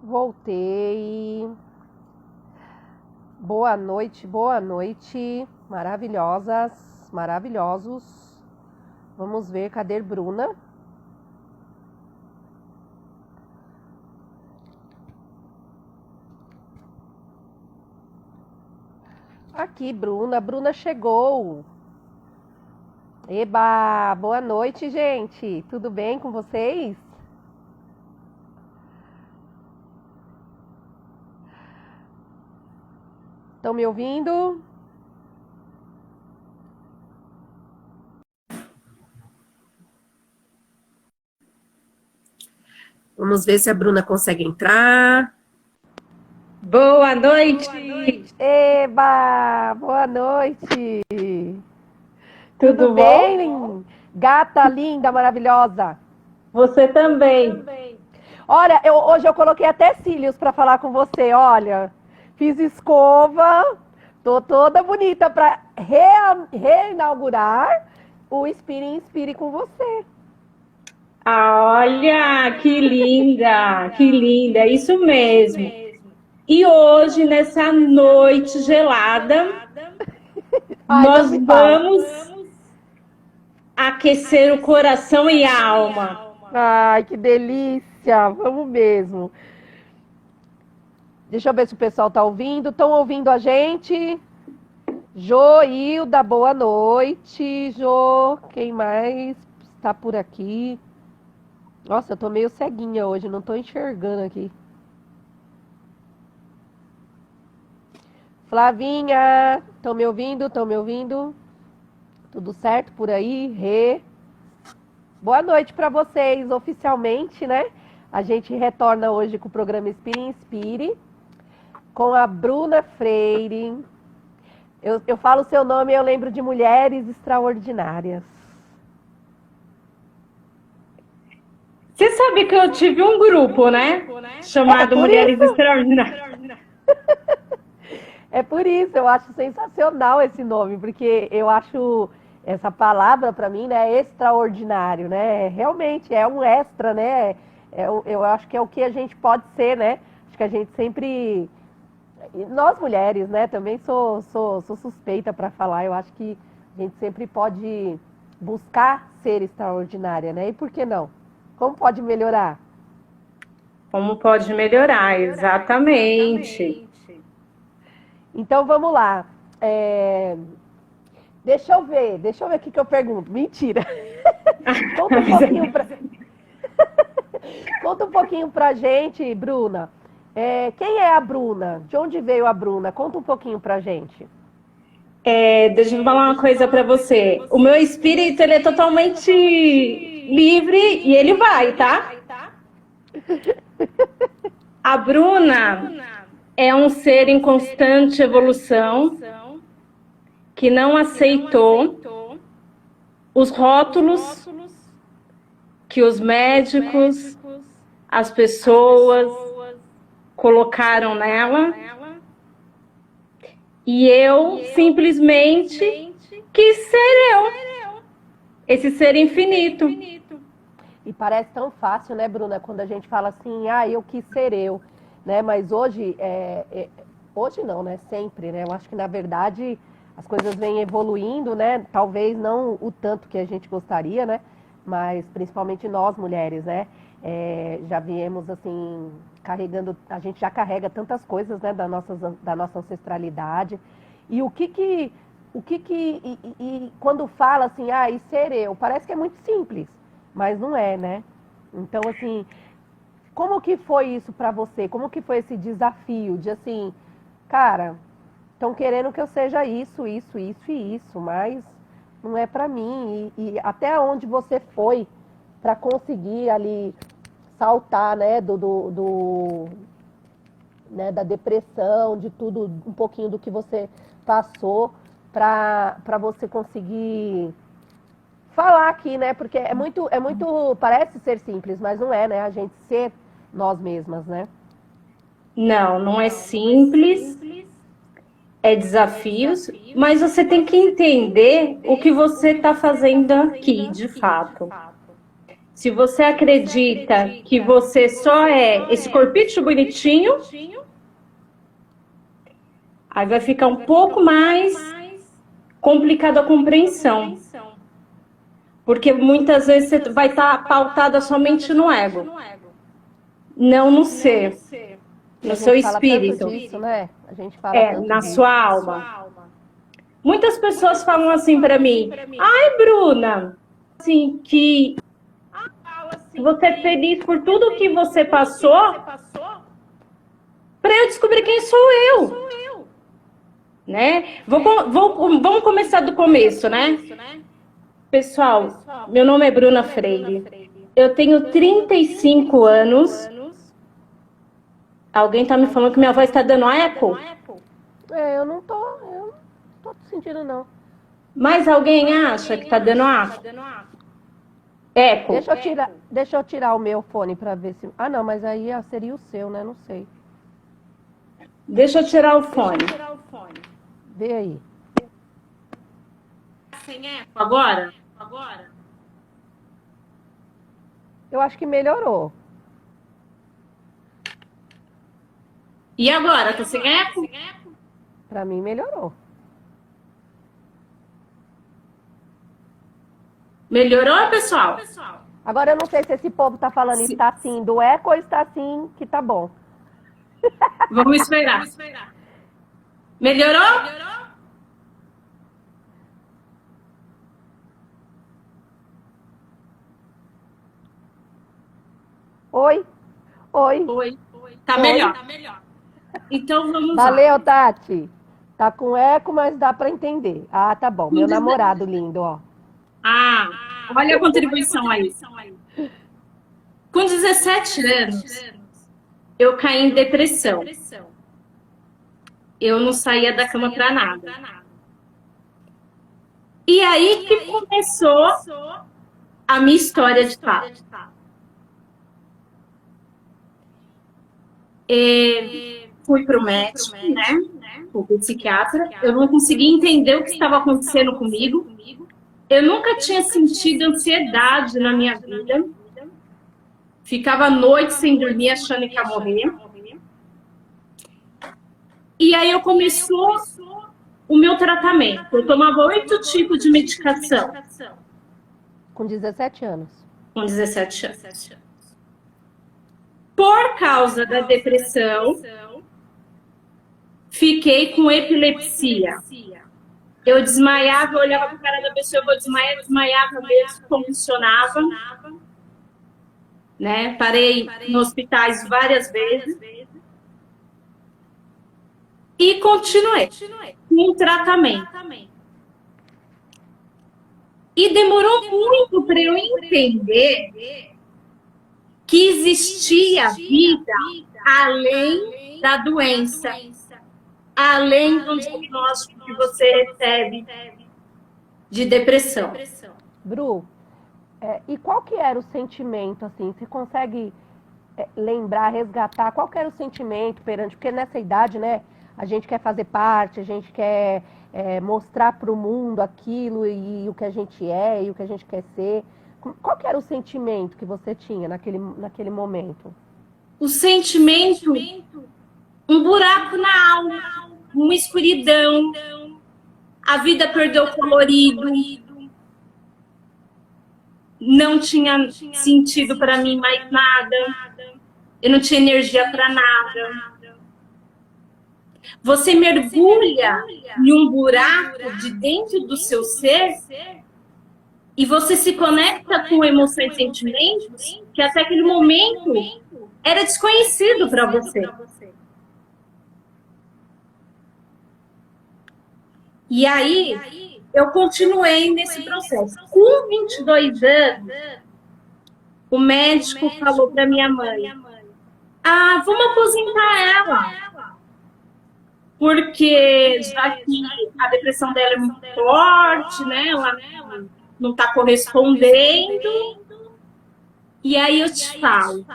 Voltei. Boa noite, maravilhosas, maravilhosos. Vamos ver, cadê Bruna? Aqui, Bruna. Bruna chegou. Eba, boa noite, gente. Tudo bem com vocês? Estão me ouvindo? Vamos ver se a Bruna consegue entrar. Boa noite! Eba, boa noite! Tudo bem? Gata linda, maravilhosa. Você também. Olha, hoje eu coloquei até cílios para falar com você, olha. Fiz escova, tô toda bonita para reinaugurar o Inspire com você. Olha, que linda, é isso mesmo. E hoje, nessa noite gelada, nós vamos aquecer o coração e a alma. Ai, que delícia, vamos mesmo. Deixa eu ver se o pessoal tá ouvindo. Estão ouvindo a gente? Joilda, boa noite, Jo. Quem mais está por aqui? Nossa, eu tô meio ceguinha hoje, não tô enxergando aqui. Flavinha, estão me ouvindo? Estão me ouvindo? Tudo certo por aí? Boa noite para vocês, oficialmente, né? A gente retorna hoje com o programa Inspire, com a Bruna Freire. Eu falo o seu nome e eu lembro de mulheres extraordinárias. Você sabe que eu tive um grupo, né? Chamado Mulheres Extraordinárias. É por isso, eu acho sensacional esse nome, porque eu acho essa palavra para mim, né, extraordinário, né? Realmente é um extra, né? Eu acho que é o que a gente pode ser, né? Acho que a gente sempre, nós mulheres, né? Também sou suspeita para falar. Eu acho que a gente sempre pode buscar ser extraordinária, né? E por que não? Como pode melhorar? Como pode melhorar, exatamente. Então vamos lá. Deixa eu ver o que eu pergunto. Mentira. Conta um pouquinho pra gente, Bruna. Quem é a Bruna? De onde veio a Bruna? Conta um pouquinho pra gente. Deixa eu falar uma coisa para você. O meu espírito, ele é totalmente livre e ele vai, tá? A Bruna é um ser em constante evolução que não aceitou os rótulos que os médicos, as pessoas colocaram nela. E eu simplesmente quis ser eu, esse ser infinito. E parece tão fácil, né, Bruna, quando a gente fala assim, eu quis ser eu, né? Mas hoje, hoje não, né? Sempre, né? Eu acho que, na verdade, as coisas vêm evoluindo, né? Talvez não o tanto que a gente gostaria, né? Mas principalmente nós, mulheres, né? Já viemos, assim, carregando, a gente já carrega tantas coisas, né, da nossa ancestralidade. E quando fala assim, e ser eu, parece que é muito simples, mas não é, né? Então, assim, como que foi isso pra você? Como que foi esse desafio de, assim, cara, estão querendo que eu seja isso, isso, isso e isso, mas não é pra mim. E até onde você foi pra conseguir ali saltar, né, né, da depressão, de tudo, um pouquinho do que você passou para você conseguir falar aqui, né? Porque é muito, parece ser simples, mas não é, né? A gente ser nós mesmas, né? Não é simples, é desafios, mas você tem que entender o que você está fazendo aqui, de fato. Se você acredita que você só é esse corpite bonitinho, aí vai ficar um pouco mais complicado a compreensão. Porque muitas vezes você vai estar pautada somente no ego, não no ser, no seu espírito. Disso, né? A gente fala na sua alma. Muitas pessoas falam assim para mim: ai, Bruna, assim, que você é feliz por tudo que você passou, para eu descobrir quem sou eu. Né? Vamos começar do começo, né? Pessoal, meu nome é Bruna Freire. Eu tenho 35 anos. Alguém tá me falando que minha voz tá dando eco? Eu não tô sentindo, não. Mas alguém acha que tá dando eco? Deixa eu tirar o meu fone para ver se... Ah, não, mas aí seria o seu, né? Não sei. Deixa eu tirar o fone. Vê aí. Sem eco agora? Eu acho que melhorou. E agora? Tá sem eco? Para mim, melhorou. Melhorou, pessoal? Agora eu não sei se esse povo tá falando está assim do eco ou está assim que tá bom. Vamos esperar. Melhorou? Oi. Tá melhor. Então vamos lá. Valeu, Tati. Tá com eco, mas dá para entender. Ah, tá bom. Meu namorado lindo, ó. Ah, olha a contribuição aí. Com 17 anos, eu caí em depressão. Eu não saía da cama para nada. E aí que começou a minha história de fato. Fui para o médico, né? O psiquiatra. Eu não conseguia entender o que estava acontecendo comigo. Eu nunca tinha sentido ansiedade na minha vida. Ficava a noite sem dormir, achando que ia morrer. E aí começou o meu tratamento. Eu tomava 8 tipos de medicação. Com 17 anos. Com 17 anos. Por causa da depressão, fiquei com epilepsia. Eu desmaiava, eu olhava para a cara da pessoa, eu desmaiava mesmo, convulsionava. Né? Parei em hospitais várias vezes. E continuei com o tratamento. E demorou muito para eu entender que existia vida além da doença, além do diagnóstico que você recebe de depressão. Bru, e qual que era o sentimento, assim? Você consegue lembrar, resgatar, qual que era o sentimento perante... Porque nessa idade, né, a gente quer fazer parte, a gente quer mostrar para o mundo aquilo e o que a gente é e o que a gente quer ser. Qual que era o sentimento que você tinha naquele momento? O sentimento, um buraco na alma, uma escuridão, a vida perdeu o colorido, não tinha sentido para mim mais nada, eu não tinha energia para nada. Você mergulha em um buraco de dentro do seu ser e você se conecta com emoções e sentimentos que até aquele momento era desconhecido para você. E aí, eu continuei nesse processo. Com 22 anos, o médico falou para minha mãe: vamos aposentar ela. Porque já que a depressão dela é muito forte, né? Ela não está correspondendo. E aí eu te falo,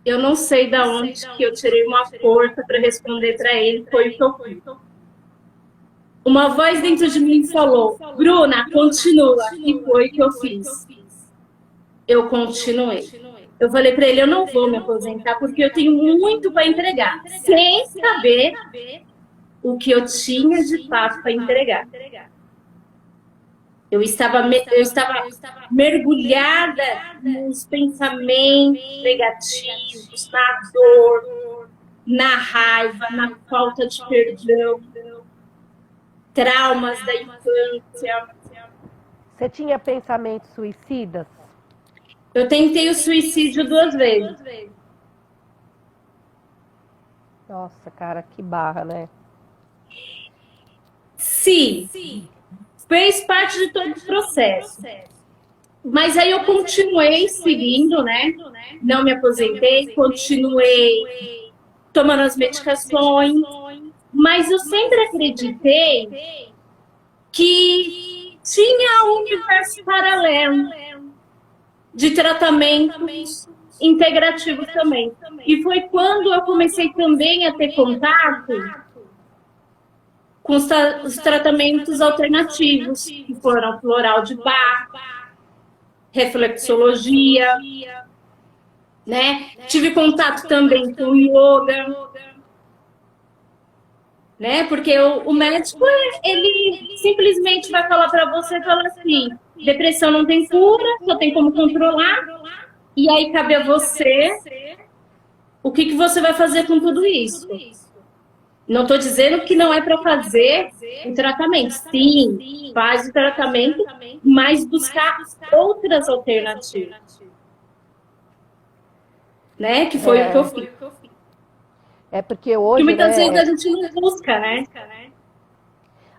eu não sei de onde que eu tirei uma força para responder para ele, foi o que eu fiz. Uma voz dentro de mim falou: Bruna, continua. E foi o que eu fiz. eu continuei. Eu falei para ele, eu não vou me aposentar porque eu tenho muito para entregar, sem saber o que eu tinha de fato para entregar. Eu estava mergulhada nos pensamentos negativos, na dor, na raiva, na falta de perdão, traumas da infância. Você tinha pensamentos suicidas? Eu tentei o suicídio 2 vezes. Nossa, cara, que barra, né? Sim, fez parte de todo o processo. Mas aí eu continuei seguindo, né? Não me aposentei, continuei tomando as medicações, mas eu sempre acreditei que tinha um universo paralelo de tratamentos integrativos também. E foi quando eu comecei também a ter contato com os tratamentos alternativos, que foram floral de Bach, reflexologia, né? Tive contato também com o yoga, né? Porque o médico, ele simplesmente vai falar para você, fala assim, depressão não tem cura, só tem como controlar, e aí cabe a você o que você vai fazer com tudo isso. Não estou dizendo que não é para fazer o tratamento. Sim, faz o tratamento, mas buscar outras alternativas. Né? Que foi o que eu fiz. É porque hoje, porque muitas vezes a gente não busca, né?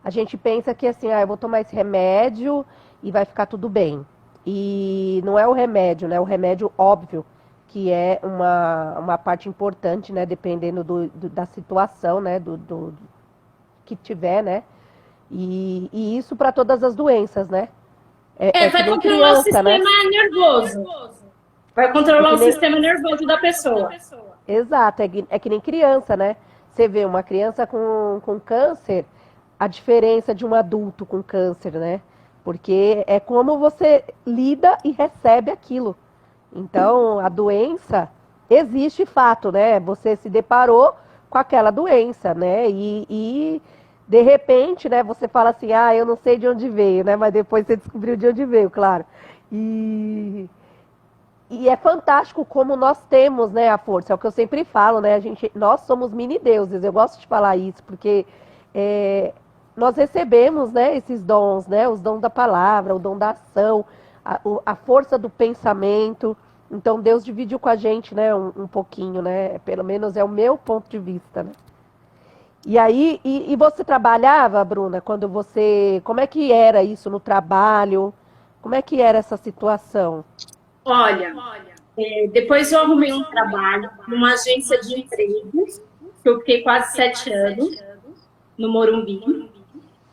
A gente pensa que assim, eu vou tomar esse remédio e vai ficar tudo bem. E não é o remédio, né? O remédio óbvio, que é uma parte importante, né? Dependendo da situação, né? Do que tiver, né? E isso para todas as doenças, né? Vai controlar o sistema nervoso. Vai controlar o sistema nervoso da pessoa. Exato, é que nem criança, né? Você vê uma criança com câncer, a diferença de um adulto com câncer, né? Porque é como você lida e recebe aquilo. Então, a doença existe fato, né? Você se deparou com aquela doença, né? E de repente, né, você fala assim, eu não sei de onde veio, né? Mas depois você descobriu de onde veio, claro. E é fantástico como nós temos, né, a força. É o que eu sempre falo, né? Nós somos mini deuses. Eu gosto de falar isso, porque nós recebemos, né, esses dons, né? Os dons da palavra, o dom da ação, a força do pensamento. Então Deus dividiu com a gente, né, um pouquinho, né? Pelo menos é o meu ponto de vista, né? E aí, e você trabalhava, Bruna, como é que era isso no trabalho? Como é que era essa situação? Olha, depois eu arrumei um trabalho numa agência de empregos, que eu fiquei quase 7 anos, no Morumbi.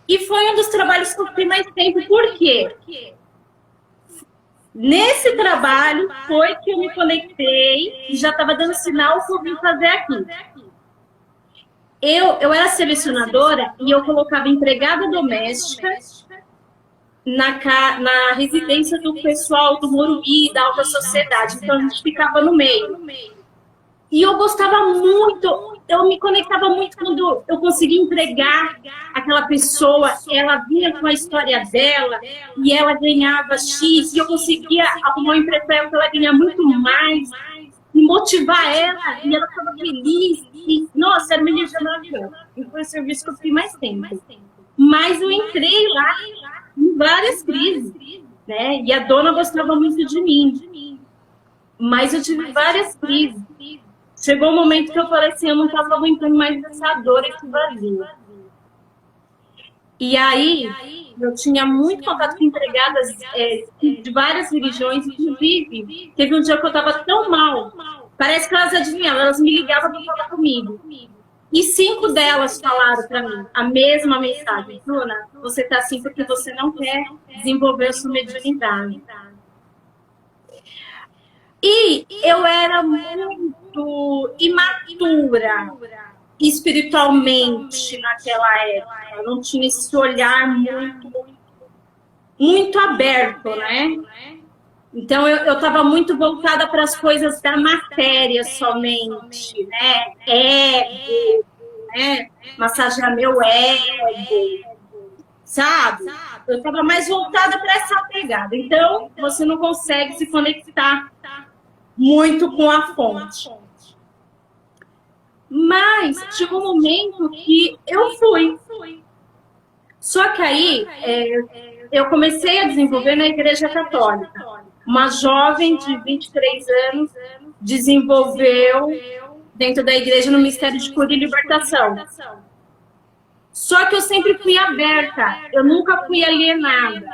E foi um dos trabalhos que eu fiquei mais tempo. Por quê? Nesse trabalho foi que eu me conectei e já estava dando sinal que eu vim fazer aqui. Eu era selecionadora e eu colocava empregada doméstica na residência do pessoal do Morumbi, da alta sociedade. Então a gente ficava no meio. E eu gostava muito, eu me conectava muito quando eu conseguia entregar aquela pessoa, ela vinha com a história dela e ela ganhava X, e eu conseguia arrumar um emprego para ela que ela ganhar muito mais, e motivar ela, e ela estava feliz. E, nossa, era uma energia maravilhosa. E foi o serviço que eu fiquei mais tempo. Mas eu entrei lá em várias crises, né? E a dona gostava muito de mim. Mas eu tive várias crises. Chegou um momento que eu falei assim, eu não estava aguentando mais essa dor, esse vazio. E aí, eu tinha muito contato com empregadas de várias religiões, inclusive, teve um dia que eu estava tão mal, parece que elas adivinhavam, elas me ligavam para falar comigo. E 5 delas falaram para mim a mesma mensagem: Bruna, você está assim porque você não quer desenvolver a sua mediunidade. E eu era muito imatura espiritualmente naquela época. Eu não tinha esse olhar muito aberto, né? Então, eu estava muito voltada para as coisas da matéria somente, né? Ego, né? Massagear meu ego, sabe? Eu estava mais voltada para essa pegada. Então, você não consegue se conectar muito com a fonte. Mas chegou um momento que eu fui. Só que aí, eu comecei a desenvolver na Igreja Católica. Uma jovem de 23 anos desenvolveu dentro da igreja no Ministério de Cura e Libertação. Só que eu sempre fui aberta, eu nunca fui alienada.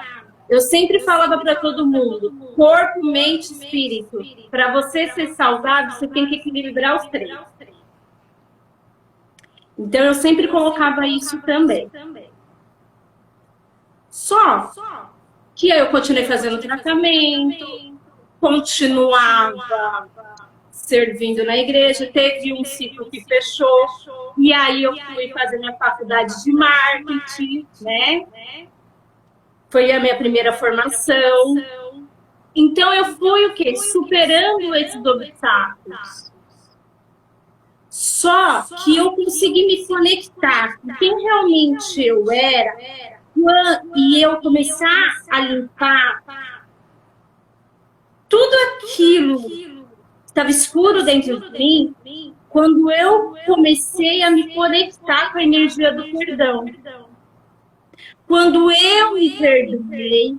Eu sempre falava para todo mundo, corpo, mente, espírito. Para você ser saudável, você tem que equilibrar os três. Então eu sempre colocava isso também. Só que eu continuei fazendo tratamento, continuava servindo na igreja, teve um ciclo que fechou, e aí eu fui fazer minha faculdade de marketing, né? Foi a minha primeira formação. Então eu fui o quê? Superando esses obstáculos. Só que eu consegui me conectar com quem realmente eu era, e eu começar a limpar tudo aquilo que estava escuro dentro de mim, quando eu comecei a me conectar com a energia do perdão. Quando eu me perdoei,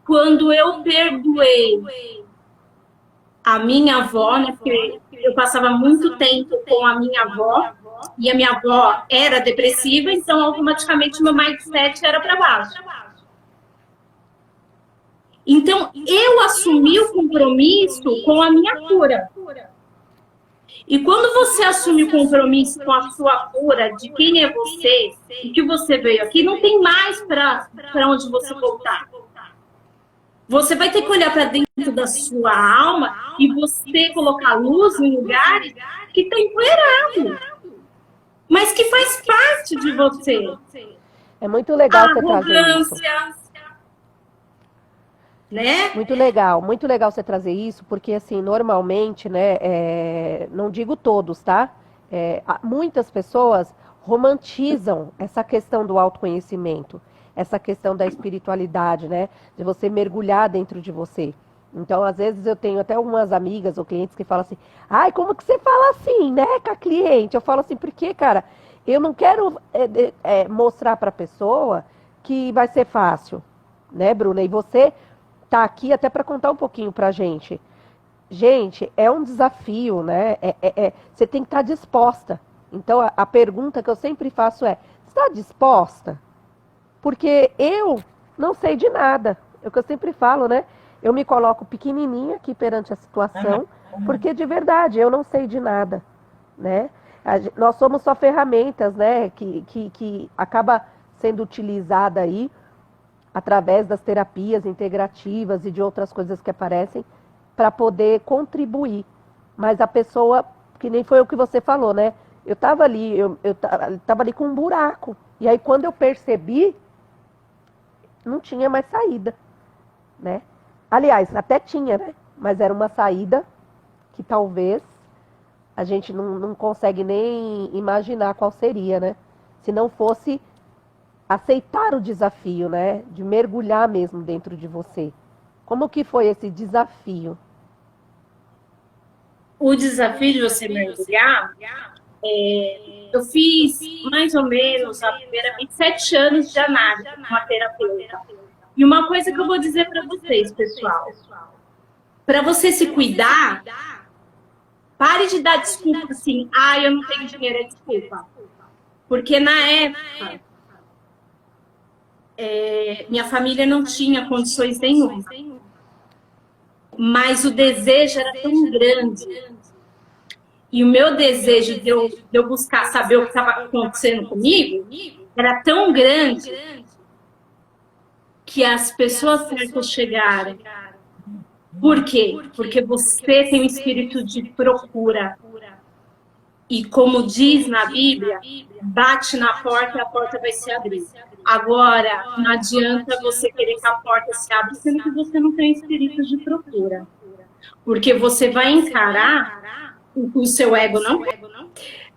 quando eu perdoei a minha avó, né, porque eu passava muito tempo com a minha avó, e a minha avó era depressiva, então automaticamente meu mindset era para baixo. Então eu assumi o compromisso com a minha cura. E quando você assume o compromisso com a sua cura, de quem é você, e que você veio aqui, não tem mais para onde você voltar. Você vai ter que olhar para dentro da sua alma e você colocar luz em lugares que está empoeirado, mas que faz parte de você. É muito legal você trazer isso. Né? Muito legal você trazer isso, porque assim, normalmente, né, não digo todos, tá? Muitas pessoas romantizam essa questão do autoconhecimento, essa questão da espiritualidade, né? De você mergulhar dentro de você. Então, às vezes, eu tenho até algumas amigas ou clientes que falam assim, ai, como que você fala assim, né, com a cliente? Eu falo assim, porque, cara, eu não quero mostrar para a pessoa que vai ser fácil, né, Bruna? E você tá aqui até para contar um pouquinho pra gente. Gente, é um desafio, né? Você tem que estar disposta. Então, a pergunta que eu sempre faço é, está disposta? Porque eu não sei de nada. É o que eu sempre falo, né? Eu me coloco pequenininha aqui perante a situação, porque de verdade eu não sei de nada, né? Nós somos só ferramentas, né? Que acaba sendo utilizada aí através das terapias integrativas e de outras coisas que aparecem para poder contribuir. Mas a pessoa, que nem foi o que você falou, né? Eu estava ali, eu tava ali com um buraco. E aí quando eu percebi, não tinha mais saída, né? Aliás, até tinha, né? Mas era uma saída que talvez a gente não consegue nem imaginar qual seria, né? Se não fosse aceitar o desafio, né? De mergulhar mesmo dentro de você. Como que foi esse desafio? O desafio de você mergulhar, eu fiz mais ou menos a primeira 27 anos de análise com uma terapeuta. E uma coisa que eu vou dizer para vocês, pessoal, para você se cuidar, pare de dar desculpa assim, eu não tenho dinheiro, é desculpa. Porque na época, minha família não tinha condições nenhuma. Mas o desejo era tão grande. E o meu desejo de eu buscar saber o que estava acontecendo comigo era tão grande que as pessoas certas chegaram. Por quê? Porque você tem um espírito de procura. E como diz na Bíblia, bate na porta e a porta vai se abrir. Agora, não adianta você querer que a porta se abra, sendo que você não tem espírito de procura. Porque você vai encarar o seu ego não quer,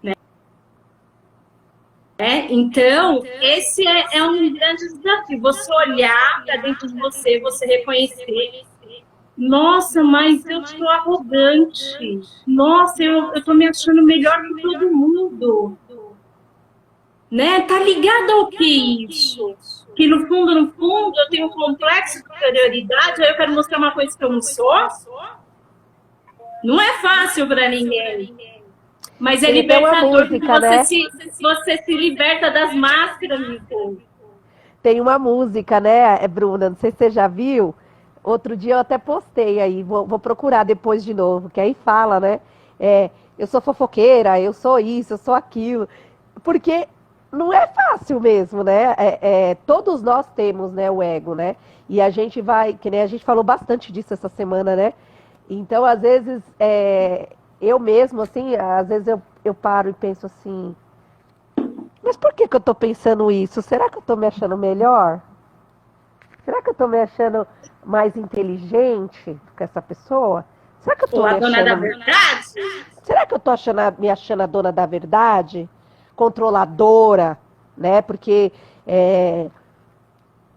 né? Então, esse é um grande desafio. Você olhar para dentro de você, você reconhecer. Nossa, mas eu sou arrogante. Nossa, eu tô me achando melhor que todo mundo. Né? Tá ligado ao que isso? Que no fundo, eu tenho um complexo de superioridade, aí eu quero mostrar uma coisa que eu não sou. Não é fácil para ninguém. Mas é libertador, porque você se liberta das máscaras, Nicole. Tem uma música, né, Bruna? Não sei se você já viu. Outro dia eu até postei aí, vou procurar depois de novo, que aí fala, né? Eu sou fofoqueira, eu sou isso, eu sou aquilo. Porque não é fácil mesmo, né? Todos nós temos, né, o ego, né? E a gente vai, que nem a gente falou bastante disso essa semana, né? Então, às vezes, eu mesmo, assim, às vezes eu paro e penso assim, mas por que eu tô pensando isso? Será que eu tô me achando melhor? Será que eu tô me achando mais inteligente do que essa pessoa? Será que eu tô a dona da verdade? Será que eu tô me achando a dona da verdade? Controladora, né? Porque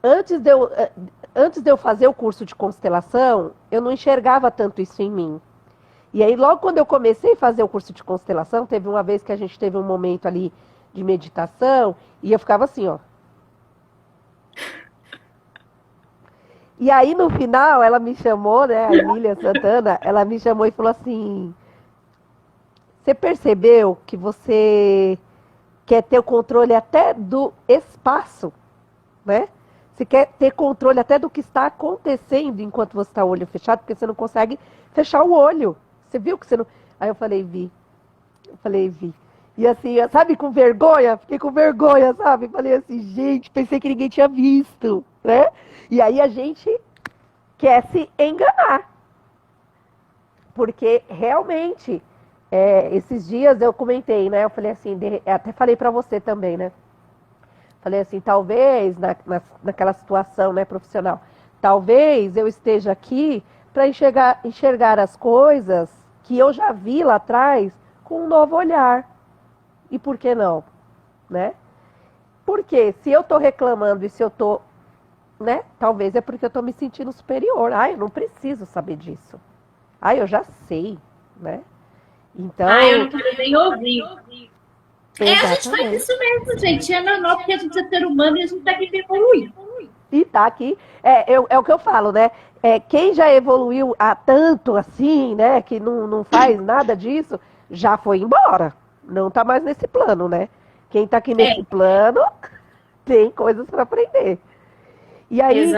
antes de eu fazer o curso de constelação, eu não enxergava tanto isso em mim. E aí, logo quando eu comecei a fazer o curso de constelação, teve uma vez que a gente teve um momento ali de meditação, e eu ficava assim, ó. E aí, no final, ela me chamou, né, a Emília Santana, ela me chamou e falou assim, você percebeu que você quer ter o controle até do espaço, né? Você quer ter controle até do que está acontecendo enquanto você está o olho fechado, porque você não consegue fechar o olho. Você viu que você não... Aí eu falei, vi. E assim, sabe, com vergonha? Fiquei com vergonha, sabe? Falei assim, gente, pensei que ninguém tinha visto, né? E aí a gente quer se enganar. Porque realmente, esses dias eu comentei, né? Eu falei assim, até falei pra você também, né? Falei assim, talvez, naquela situação, né, profissional, talvez eu esteja aqui para enxergar as coisas que eu já vi lá atrás com um novo olhar. E por que não? Né? Porque se eu estou reclamando e se eu estou, né, talvez é porque eu estou me sentindo superior. Eu não preciso saber disso. Eu já sei, né? Então... eu não quero nem ouvir. A gente faz isso mesmo, gente. É normal porque a gente é ser humano e a gente tá aqui pra evoluir. E tá aqui. É o que eu falo, né? Quem já evoluiu há tanto assim, né? Que não faz nada disso, já foi embora. Não tá mais nesse plano, né? Quem tá aqui nesse plano tem coisas para aprender. E aí,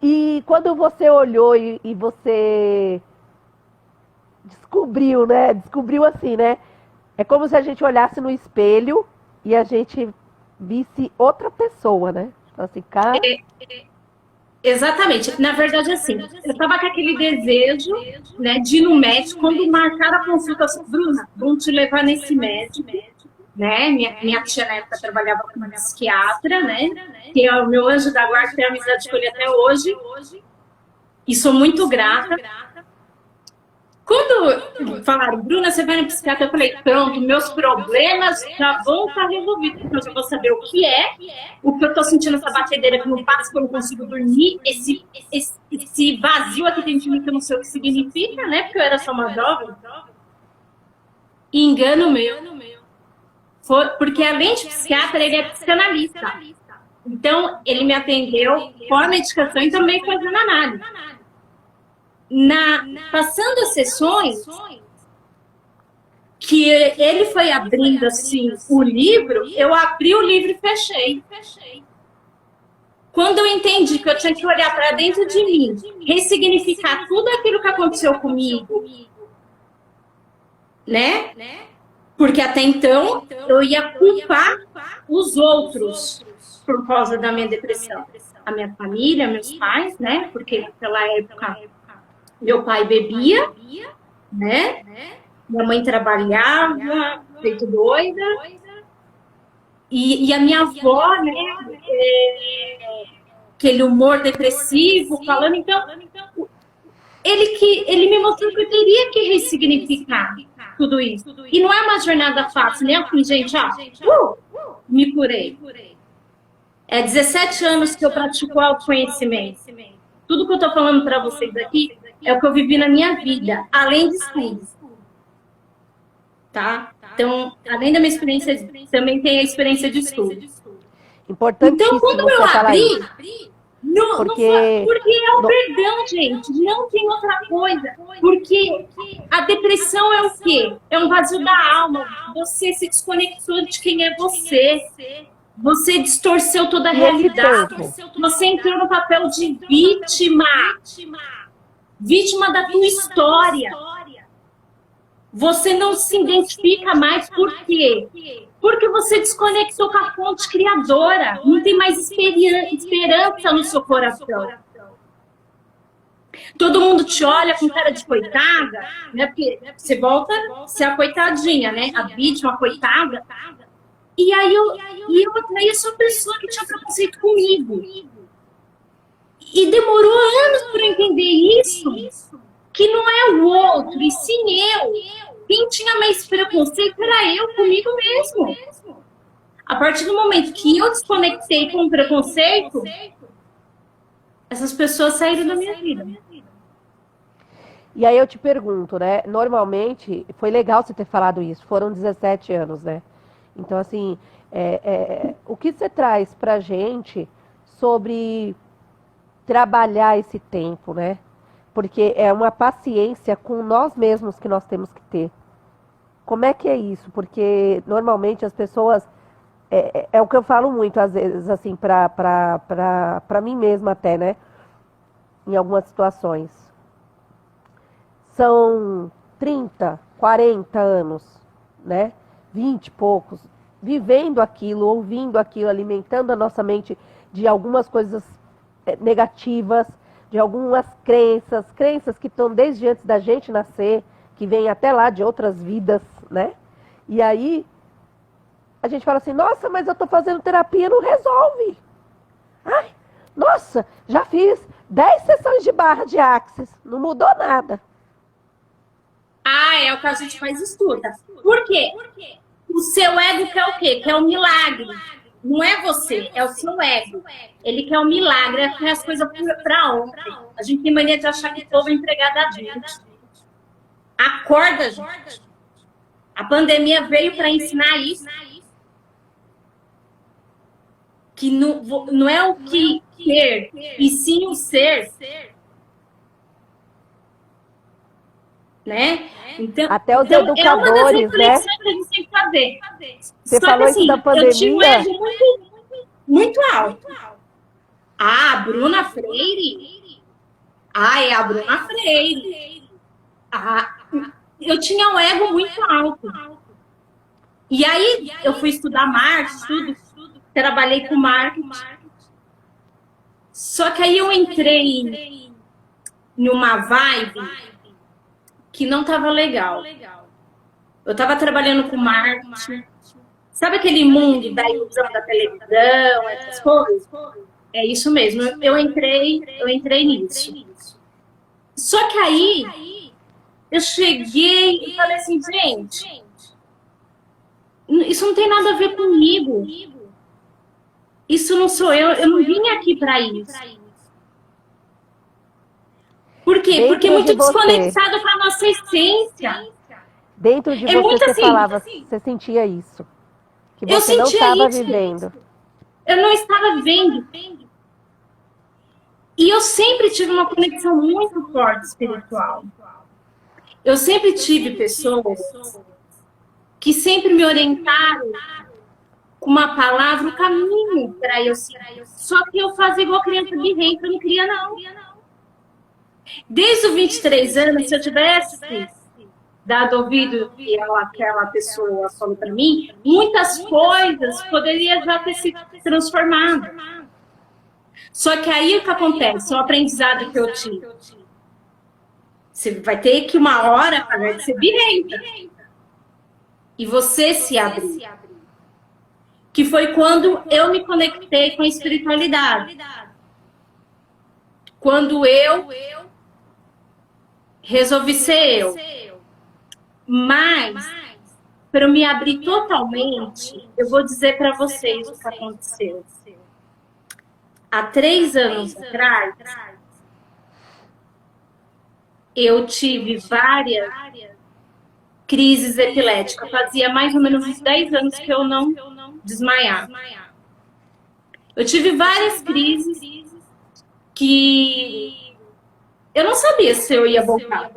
e quando você olhou e você descobriu, né? Descobriu assim, né? É como se a gente olhasse no espelho e a gente visse outra pessoa, né? Assim, cara... Exatamente. Na verdade, assim, eu estava com aquele desejo, né, de ir no médico. Quando marcaram a consulta, Bruna, vamos te levar nesse médico, né? Minha tia na época trabalhava com uma psiquiatra, né? Que é o meu anjo da guarda, tem amizade com ele até hoje. E sou muito grata. Quando falaram, Bruna, você vai na psiquiatra, eu falei, pronto, meus problemas já vão estar resolvidos. Então, eu já vou saber o que eu estou sentindo essa batedeira que não passa, que eu não consigo dormir, esse vazio aqui dentro de mim que eu não sei o que significa, né? Porque eu era só uma jovem. Engano meu. Porque além de psiquiatra, ele é psicanalista. Então, ele me atendeu com a medicação e também fazendo análise. Passando as sessões, que ele foi abrindo assim o livro, eu abri o livro e fechei. Quando eu entendi que eu tinha que olhar para dentro de mim, ressignificar tudo aquilo que aconteceu comigo, né? Porque até então eu ia culpar os outros por causa da minha depressão. A minha família, meus pais, né? Porque naquela época meu pai bebia, né? Minha mãe trabalhava, feito doida. E a minha avó, né, aquele humor depressivo, falando, então, ele me mostrou que eu teria que ressignificar tudo isso. E não é uma jornada fácil, né? Eu gente, me curei. É 17 anos que eu pratico autoconhecimento. Tudo que eu tô falando para vocês aqui é o que eu vivi na minha vida, além de estudos. Tá? Então, além da minha experiência, também tem a experiência de estudo. Importantíssimo. Então, quando eu abri, porque é o perdão, gente. Não tem outra coisa. Porque a depressão é o quê? É um vazio da alma. Você se desconectou de quem é você. Você distorceu toda a realidade. Você entrou no papel de vítima. Vítima da tua história. Você não se identifica mais, por quê? Porque você desconectou com a fonte criadora. Não tem mais esperança no seu coração. Todo mundo te olha com cara de coitada, né? Porque você volta a ser a coitadinha, né? A vítima, a coitada. E aí eu atraí essa pessoa que tinha preconceito comigo. E demorou anos para entender isso. Que não é o outro, e sim eu. Quem tinha mais preconceito era eu comigo mesmo. A partir do momento que eu desconectei com o preconceito, essas pessoas saíram da minha vida. E aí eu te pergunto, né? Normalmente, foi legal você ter falado isso, foram 17 anos, né? Então, assim, o que você traz pra gente sobre trabalhar esse tempo, né? Porque é uma paciência com nós mesmos que nós temos que ter. Como é que é isso? Porque normalmente as pessoas... É o que eu falo muito, às vezes, assim, pra mim mesma até, né? Em algumas situações. São 30, 40 anos, né? 20 e poucos, vivendo aquilo, ouvindo aquilo, alimentando a nossa mente de algumas coisas negativas, de algumas crenças que estão desde antes da gente nascer, que vêm até lá de outras vidas, né? E aí, a gente fala assim, nossa, mas eu tô fazendo terapia, não resolve. Ai, nossa, já fiz 10 sessões de barra de Axis, não mudou nada. É o que a gente mais escuta. Por quê? O seu ego quer o quê? Quer o milagre. Não é você, é o seu ego. Ele quer o milagre, quer as coisas pra ontem. A gente tem mania de achar que o povo é empregado da gente. Acorda, gente. A pandemia veio para ensinar isso. Que não é o que ter, e sim o ser. Né? Então, até os educadores, é uma das reflexões que a gente tem que fazer. Você falou isso da pandemia? Eu tinha um ego muito alto. A Bruna Freire? É a Bruna Freire. Eu tinha um ego muito alto. E aí, eu fui estudar marketing, trabalhei com marketing. Só que aí eu entrei numa vibe que não estava legal. Eu estava trabalhando com marketing. Sabe aquele mundo da ilusão da televisão, essas coisas? É isso mesmo. Eu entrei nisso. Só que aí eu cheguei e falei assim, gente, isso não tem nada a ver comigo. Isso não sou eu. Eu não vim aqui para isso. Por quê? Porque é muito desconectado com a nossa essência. Dentro de você, você falava, você sentia isso. Que você não estava vivendo. Eu não estava vivendo. E eu sempre tive uma conexão muito forte espiritual. Eu sempre tive pessoas que sempre me orientaram com uma palavra, o caminho para eu seguir. Só que eu fazia igual criança birrenta, eu não queria não. Desde os 23 anos, se eu tivesse dado ouvido que aquela pessoa falou para mim, muitas coisas poderiam já ter se transformado. Só que aí o que acontece? É um aprendizado que eu tive. Você vai ter que uma hora parar de ser birrenta. E você se abrir. que foi quando eu me conectei com a espiritualidade. Quando eu resolvi ser eu. Mas, para eu me abrir totalmente, eu vou dizer para vocês o que aconteceu. Há 3 anos atrás, eu tive várias crises epiléticas. Fazia mais ou menos uns 10 anos que eu não desmaiava. Eu tive várias crises que eu não sabia se eu ia voltar.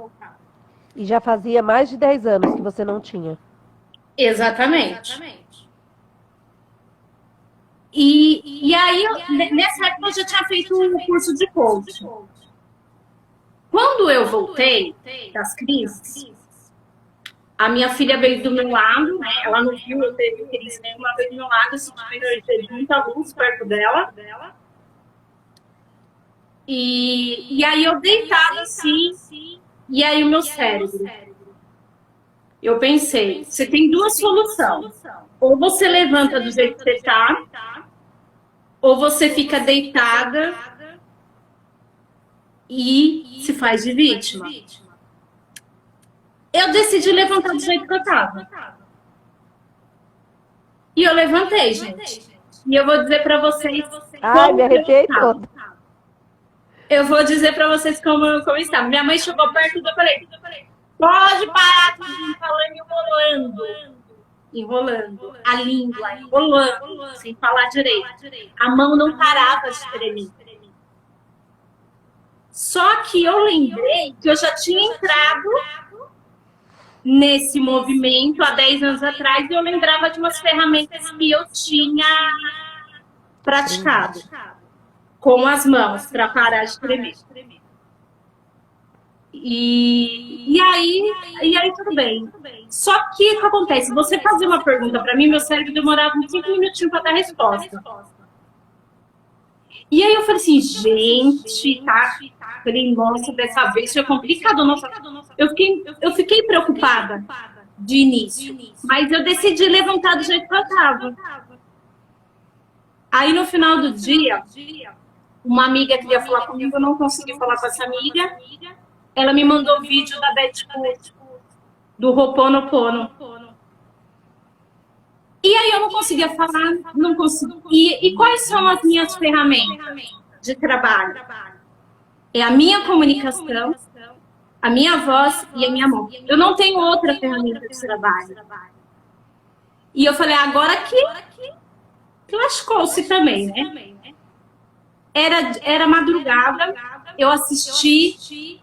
E já fazia mais de 10 anos que você não tinha. Exatamente. E aí, nessa época, eu já tinha feito um curso de coaching. Quando eu voltei das crises, a minha filha veio do meu lado, né? Ela não viu eu teve crise nenhuma, veio do meu lado, eu senti que teve muita luz perto dela. E aí eu deitada assim, e aí o meu cérebro. Eu pensei, você tem 2 soluções. Ou você levanta do jeito que você tá, ou você fica deitada e se faz de vítima. Eu decidi levantar do jeito que eu tava. E eu levantei, gente. E eu vou dizer pra vocês Ai, me arrepiei toda. Eu vou dizer pra vocês como estava. Minha mãe chegou perto e eu falei, pode parar tudo falando enrolando. A língua, enrolando, sem falar direito. A mão não parava de tremer. Só que eu lembrei que eu já tinha entrado nesse movimento há 10 anos atrás e eu lembrava de umas ferramentas que eu tinha praticado com as mãos para parar de tremer. E aí tudo bem. Só que o que acontece? Você fazia uma pergunta para mim, meu cérebro demorava uns 5 minutinhos para dar a resposta. E aí eu falei assim, gente, tá? Falei, nossa, dessa vez foi complicado. Nossa. Eu fiquei preocupada de início, mas eu decidi levantar do jeito que eu tava. Aí no final do dia, uma amiga queria falar comigo, eu não consegui falar com essa amiga. Ela me mandou o vídeo da Beth do Ho'oponopono. E aí eu não conseguia falar, não conseguia. E quais são as minhas ferramentas de trabalho? É a minha comunicação, a minha voz e a minha mão. Eu não tenho outra ferramenta de trabalho. E eu falei, agora que lascou-se também, né? Era madrugada, eu assisti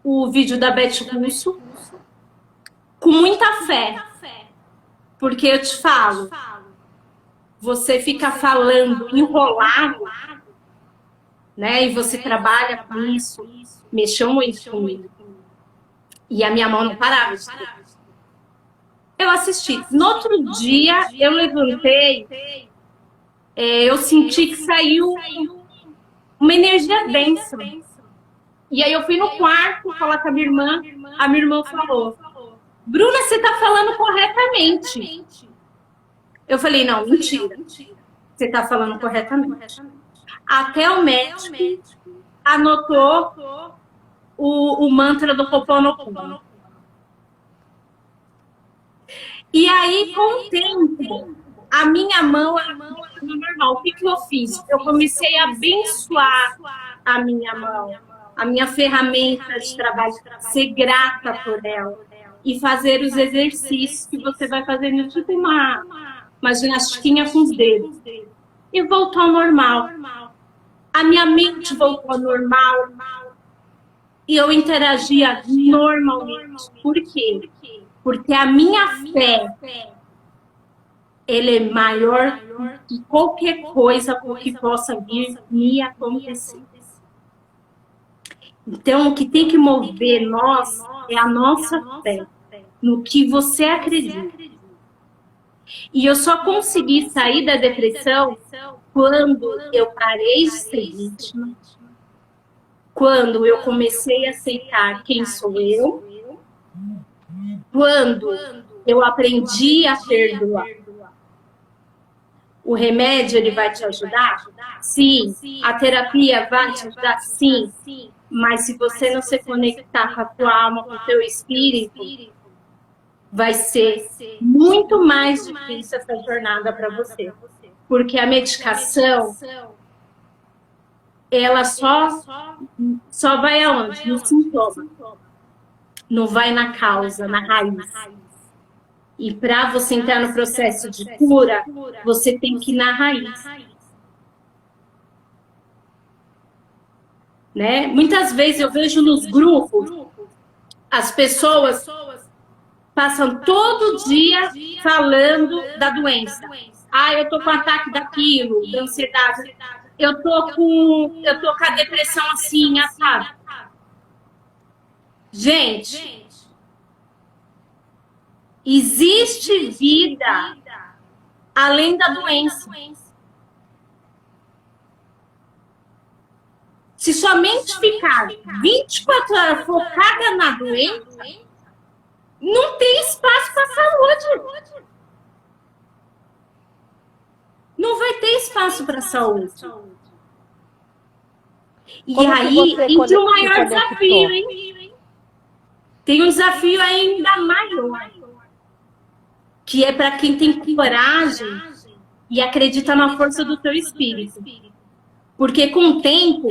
o vídeo da Beth Russo com muita fé. Porque eu te falo, você fica falando enrolado, né? E você trabalha com isso, mexeu muito comigo. E a minha mão não parava de trabalhar. Eu assisti. No outro dia, eu levantei, eu senti que saiu uma energia densa. E aí eu fui no quarto falar com a minha irmã falou, Bruna, você tá falando corretamente. Eu falei, não, mentira. Você tá falando corretamente. Até o médico anotou o mantra do Ho'oponopono. E aí, com o tempo, a minha mão era normal. O que eu fiz? Eu comecei a abençoar a minha mão, a minha ferramenta de trabalho, ser grata por ela. E fazer os exercícios que você vai fazendo, tipo uma ginastica com os dedos. E voltou ao normal. A minha mente voltou ao normal. E eu interagia normalmente. Por quê? Porque a minha fé, ela é maior que qualquer coisa que possa vir me acontecer. Então, o que tem que mover nós é a nossa fé, no que você acredita. E eu só consegui sair da depressão quando eu parei de ser vítima, quando eu comecei a aceitar quem sou eu, quando eu aprendi a perdoar. O remédio, ele vai te ajudar? Sim. A terapia vai te ajudar? Sim. Mas se você não se conectar com a tua alma, com o teu espírito, vai ser muito mais difícil essa jornada para você. Porque a medicação, ela só vai aonde? No sintoma. Não vai na causa, na raiz. E para você entrar no processo de cura, você tem que ir na raiz. Né? Muitas vezes eu vejo nos grupos, as pessoas passam todo dia falando da doença. Ah, eu tô com ataque daquilo, da ansiedade. Eu tô com a depressão assim, sabe? Gente, existe vida além da doença. Se somente ficar 24 horas focada na doença, não tem espaço para saúde. Não vai ter espaço para saúde. E Como aí, entre o maior conectou? desafio, hein? Tem um desafio ainda maior, que é para quem tem coragem e acredita na força do teu espírito. Porque com o tempo,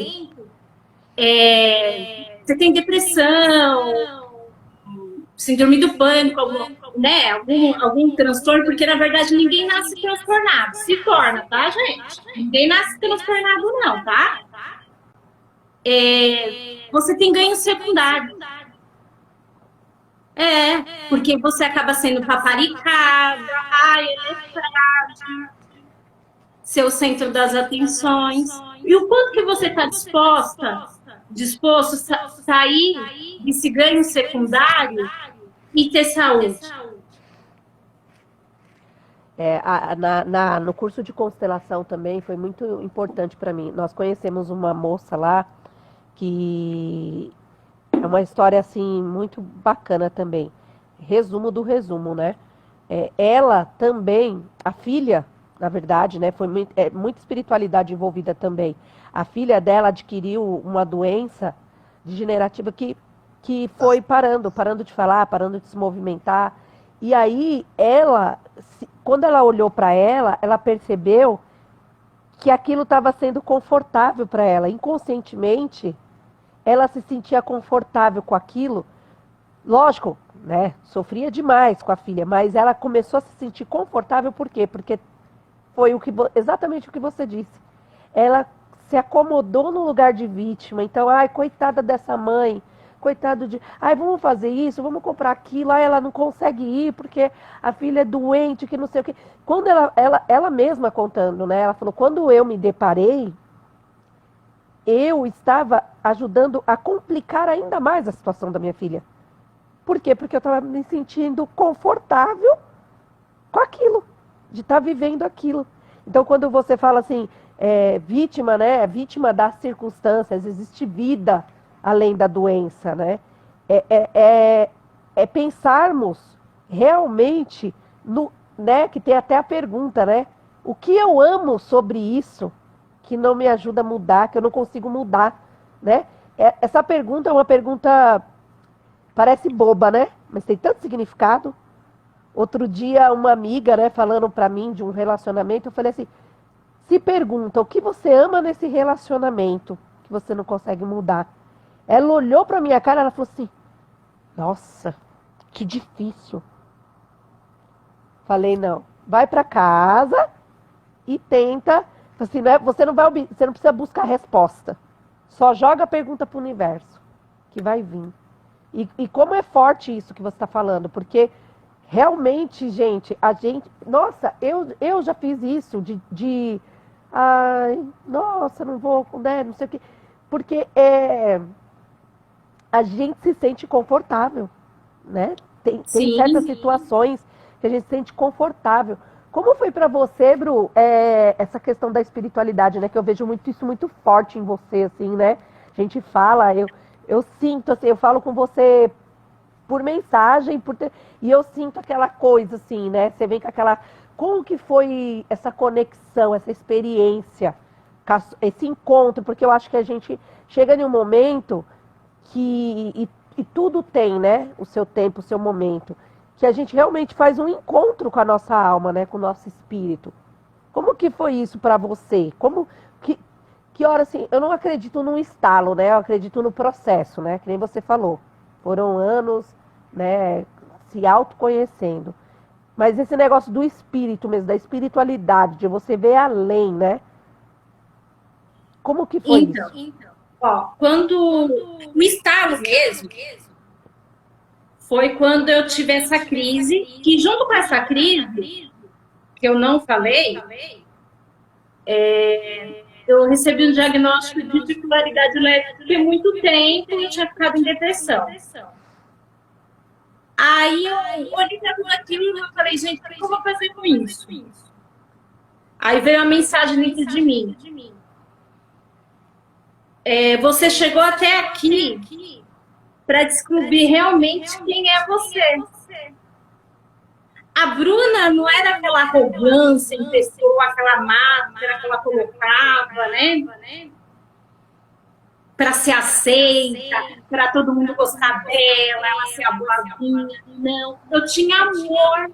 você tem depressão, síndrome do pânico, algum transtorno, porque na verdade ninguém nasce transtornado, se torna, tá, gente? Ninguém nasce transtornado não, tá? Você tem ganho secundário. Porque você acaba sendo paparicada, ele é frágil, seu centro das atenções. E o quanto que você está disposto a sair desse ganho secundário e ter saúde? No curso de constelação também foi muito importante para mim. Nós conhecemos uma moça lá que é uma história assim muito bacana também. Resumo do resumo, né? Ela também, a filha, na verdade, né, foi muita espiritualidade envolvida também. A filha dela adquiriu uma doença degenerativa que foi parando de falar, parando de se movimentar. E aí, quando ela olhou para ela percebeu que aquilo estava sendo confortável para ela. Inconscientemente, ela se sentia confortável com aquilo. Lógico, né, sofria demais com a filha, mas ela começou a se sentir confortável. Por quê? Porque foi exatamente o que você disse. Ela se acomodou no lugar de vítima. Então, coitada dessa mãe, coitado de... vamos fazer isso, vamos comprar aquilo. Ela não consegue ir porque a filha é doente, que não sei o quê. Quando ela mesma contando, né? Ela falou, quando eu me deparei, eu estava ajudando a complicar ainda mais a situação da minha filha. Por quê? Porque eu estava me sentindo confortável com aquilo, de estar vivendo aquilo. Então, quando você fala assim, vítima, né? Vítima das circunstâncias, existe vida além da doença, né? Pensarmos realmente né? Que tem até a pergunta, né? O que eu amo sobre isso que não me ajuda a mudar, que eu não consigo mudar, né? Essa pergunta é uma pergunta, parece boba, né? Mas tem tanto significado. Outro dia, uma amiga, né, falando pra mim de um relacionamento, eu falei assim, se pergunta, o que você ama nesse relacionamento que você não consegue mudar? Ela olhou pra minha cara, ela falou assim, nossa, que difícil. Falei, não, vai pra casa e tenta, assim, você não precisa buscar resposta. Só joga a pergunta pro universo, que vai vir. E como é forte isso que você está falando, porque realmente, gente, nossa, eu já fiz isso nossa, não vou, né, não sei o quê, porque a gente se sente confortável, né? Tem certas situações que a gente se sente confortável. Como foi para você, Bru, essa questão da espiritualidade, né? Que eu vejo isso muito forte em você, assim, né? A gente fala, eu sinto, assim, eu falo com você por mensagem, e eu sinto aquela coisa, assim, né? Você vem com como que foi essa conexão, essa experiência, esse encontro? Porque eu acho que a gente chega em um momento que, e tudo tem, né, o seu tempo, o seu momento, que a gente realmente faz um encontro com a nossa alma, né, com o nosso espírito. Como que foi isso para você? Que hora, assim, eu não acredito num estalo, né, eu acredito no processo, né, que nem você falou. Foram anos, né, se autoconhecendo. Mas esse negócio do espírito mesmo, da espiritualidade, de você ver além, né? Como que foi isso? Então, ó, quando o estalo mesmo foi quando eu tive essa crise, que junto com essa crise, que eu não falei, eu recebi um diagnóstico de bipolaridade leve, porque muito tempo eu tinha ficado em depressão. Aí eu olhei para aquilo e falei, gente, o que eu vou fazer com isso? Aí veio a mensagem dentro de mim. Você chegou até aqui para descobrir realmente quem é você. A Bruna não era aquela arrogância em pessoa, aquela máscara que ela colocava, né? Para ser aceita, para todo mundo gostar dela, ela ser a boazinha. Não, eu tinha amor.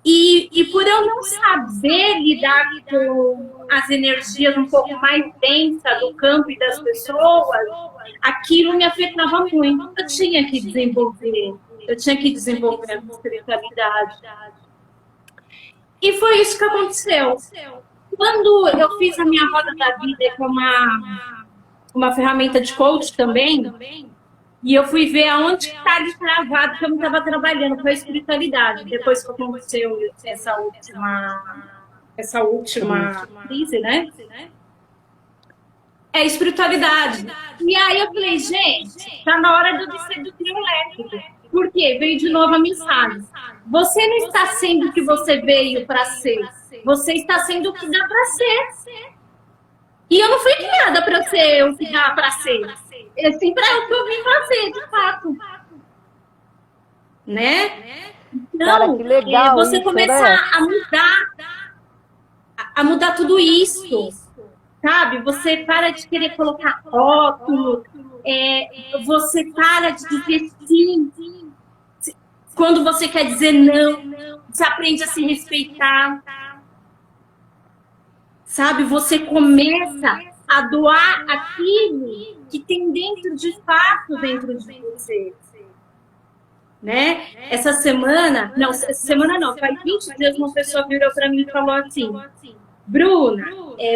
E por eu não saber lidar com as energias um pouco mais densas do campo e das pessoas, aquilo me afetava muito. Eu tinha que desenvolver a espiritualidade. E foi isso que aconteceu. Quando eu fiz a minha roda da vida com uma ferramenta de coach também, e eu fui ver aonde está ali travado, que eu não estava trabalhando, foi a espiritualidade. Depois que aconteceu essa última crise, né? É a espiritualidade. E aí eu falei, gente, tá na hora de eu descer do trio elétrico. Por quê? Veio de novo a mensagem. Você não está sendo o que você veio para ser. Você está sendo o que dá para ser. E eu não fui criada para ser o que dá para ser. É sempre o que eu vim fazer, de fato. Né? Então, cara, que legal você isso, começa né? a mudar tudo isso. Sabe? Você para de querer colocar rótulo. Você para de dizer sim. Quando você quer dizer não, você aprende a se respeitar. Sabe? Você começa a doar aquilo que tem dentro de você. Né? Essa semana não, faz 20 dias uma pessoa virou para mim e falou assim, Bruna,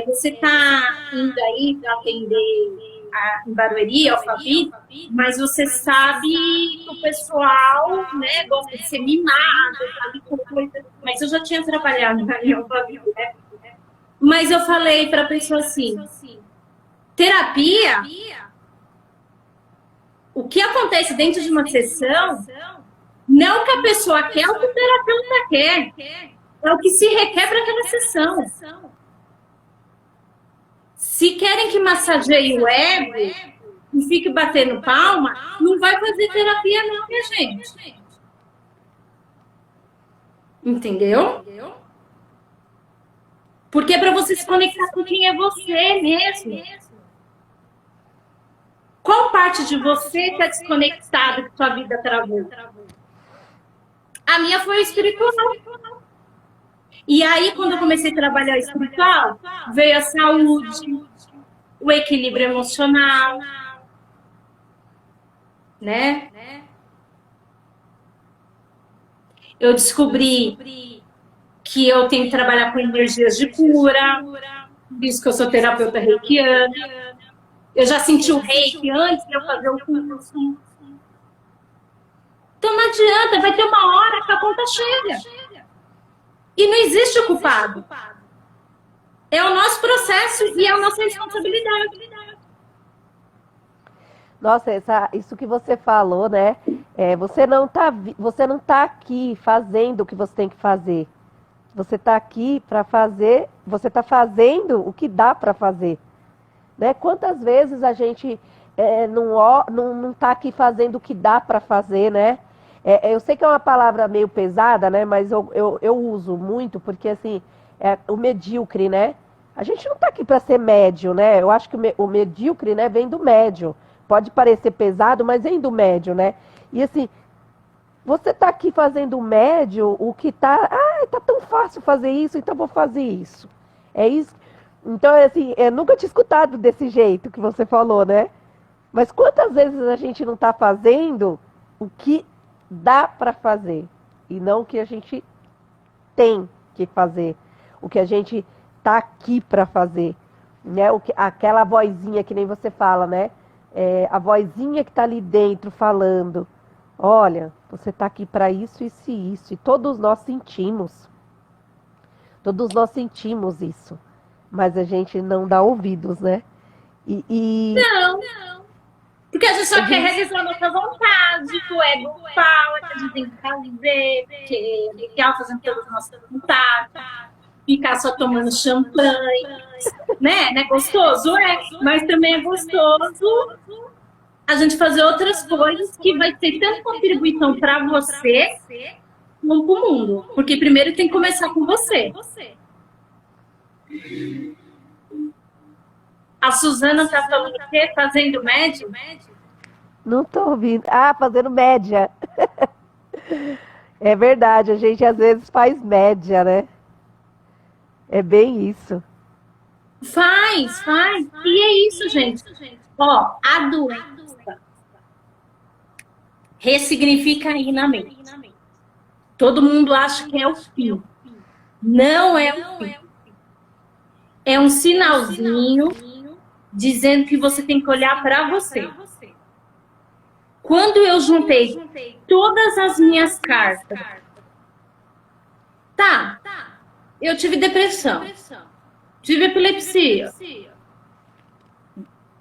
você está indo aí para atender em Barueri, Alphaville, mas você sabe que o pessoal, né, gosta de ser mimado, sabe, com coisa, mas eu já tinha trabalhado em Alphaville, né? Mas eu falei para a pessoa assim, terapia, o que acontece dentro de uma sessão, não é o que a pessoa quer, é o que o terapeuta quer. É o que se requer para aquela sessão. Se querem que massageie o ego e fique batendo palma, não vai fazer terapia não, minha gente. Entendeu? Porque é para você se conectar com quem é você mesmo. Qual parte de você está desconectada que sua vida travou? A minha foi espiritual. E aí, quando eu comecei a trabalhar espiritual, veio a saúde, o equilíbrio emocional, né? Eu descobri que eu tenho que trabalhar com energias de cura, visto que eu sou terapeuta reikiana. Eu já senti o reiki antes de eu fazer o curso. Então não adianta, vai ter uma hora que a conta chega. E não existe o culpado. É o nosso processo e é a nossa responsabilidade. Nossa, isso que você falou, né? Você não tá aqui fazendo o que você tem que fazer. Você está aqui para fazer, você está fazendo o que dá para fazer. Né? Quantas vezes a gente não está aqui fazendo o que dá para fazer, né? Eu sei que é uma palavra meio pesada, né? Mas eu uso muito porque, assim, o medíocre, né? A gente não tá aqui para ser médio, né? Eu acho que o medíocre, né, vem do médio. Pode parecer pesado, mas vem do médio, né? E, assim, você tá aqui fazendo o médio, o que tá... Ah, tá tão fácil fazer isso, então vou fazer isso. É isso. Então, assim, eu nunca tinha escutado desse jeito que você falou, né? Mas quantas vezes a gente não tá fazendo o que dá para fazer e não o que a gente tem que fazer, o que a gente tá aqui para fazer, né? Aquela vozinha que nem você fala, né? A vozinha que tá ali dentro falando, olha, você tá aqui para isso, isso e isso, e todos nós sentimos isso, mas a gente não dá ouvidos, né? Não, porque a gente só quer realizar a nossa vontade, o ego fala que a gente tem que fazer, porque é legal fazendo todas as nossas vontades, ficar só tomando champanhe, né? Não é gostoso? É, mas também é gostoso a gente fazer outras coisas que vai ter tanta contribuição para você como para o mundo. Porque primeiro tem que começar com você. A Suzana tá falando o quê? Fazendo médium? Não tô ouvindo. Ah, fazendo média. É verdade, a gente às vezes faz média, né? É bem isso. Faz. E é isso, gente. Ó, a doença ressignifica aí na mente. Todo mundo acha que é o fim. Não é o fim. É um sinalzinho dizendo que você tem que olhar para você. Quando eu juntei todas as minhas cartas, eu tive depressão, tive epilepsia,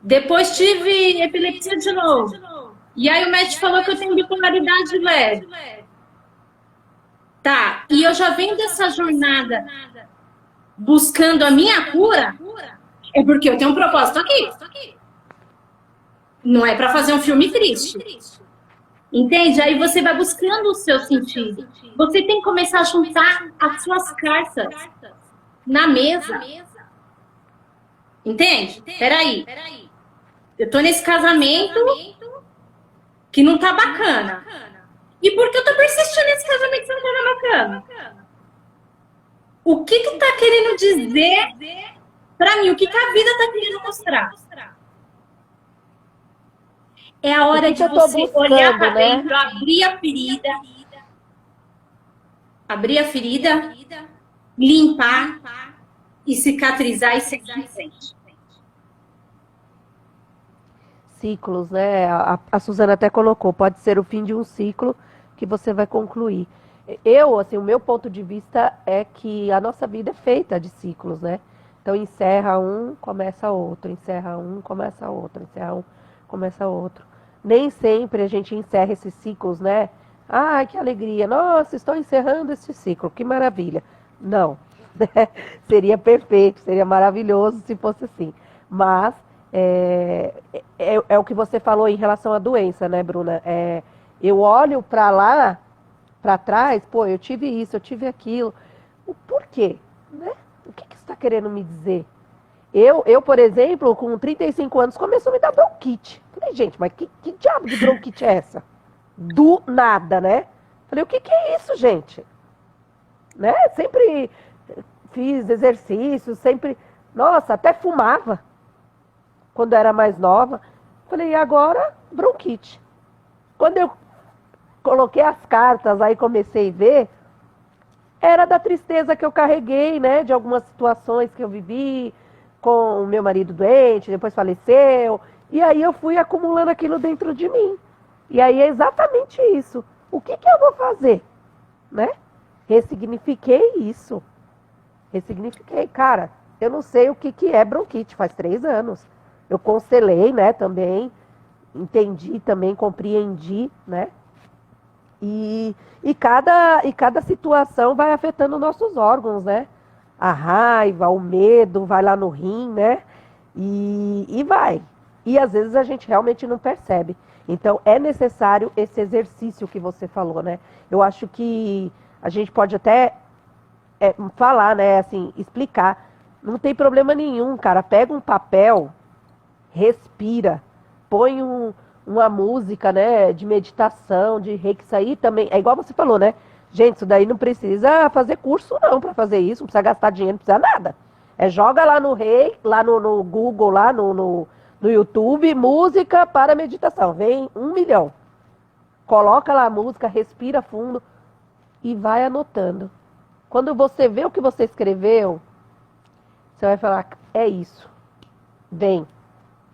depois tive epilepsia de novo. E aí o médico falou que eu tenho bipolaridade leve. E eu já venho dessa jornada buscando a minha cura, é porque eu tenho um propósito aqui. Não é para fazer um filme triste. Entende? Aí você vai buscando o seu sentido. Você tem que começar a juntar as suas cartas na mesa. Entende? Peraí. Eu tô nesse casamento que não tá bacana. E por que eu tô persistindo nesse casamento que não tá bacana? O que tá querendo dizer pra mim? O que a vida tá querendo mostrar? É a hora de você olhar pra dentro, abrir a ferida, limpar e cicatrizar e seguir em frente. Ciclos, né? A Suzana até colocou, pode ser o fim de um ciclo que você vai concluir. O meu ponto de vista é que a nossa vida é feita de ciclos, né? Então encerra um, começa outro, encerra um, começa outro, encerra um, começa outro. Nem sempre a gente encerra esses ciclos, né? Ai, que alegria, nossa, estou encerrando esse ciclo, que maravilha. Não, seria perfeito, seria maravilhoso se fosse assim. Mas é o que você falou em relação à doença, né, Bruna? Eu olho para lá, para trás, pô, eu tive isso, eu tive aquilo. O porquê, né? O que você está querendo me dizer? Eu, por exemplo, com 35 anos, começou a me dar bronquite. Falei, gente, mas que diabo de bronquite é essa? Do nada, né? Falei, o que é isso, gente? Né? Sempre fiz exercício, sempre... Nossa, até fumava quando era mais nova. Falei, e agora, bronquite. Quando eu coloquei as cartas, aí comecei a ver, era da tristeza que eu carreguei, né? De algumas situações que eu vivi com o meu marido doente, depois faleceu. E aí eu fui acumulando aquilo dentro de mim. E aí é exatamente isso. O que eu vou fazer? Né? Ressignifiquei isso. Ressignifiquei. Cara, eu não sei o que é bronquite, faz 3 anos. Eu conselhei, né, também. Entendi também, compreendi, né? E cada situação vai afetando nossos órgãos, né? A raiva, o medo, vai lá no rim, né? E vai. E às vezes a gente realmente não percebe. Então, é necessário esse exercício que você falou, né? Eu acho que a gente pode até falar, né, assim, explicar. Não tem problema nenhum, cara. Pega um papel, respira, põe uma música, né, de meditação, de reiki, isso aí também. É igual você falou, né? Gente, isso daí não precisa fazer curso, não, para fazer isso, não precisa gastar dinheiro, não precisa nada. Joga lá no reiki, lá no Google, lá no YouTube, música para meditação. Vem 1 milhão. Coloca lá a música, respira fundo e vai anotando. Quando você vê o que você escreveu, você vai falar, é isso. Vem,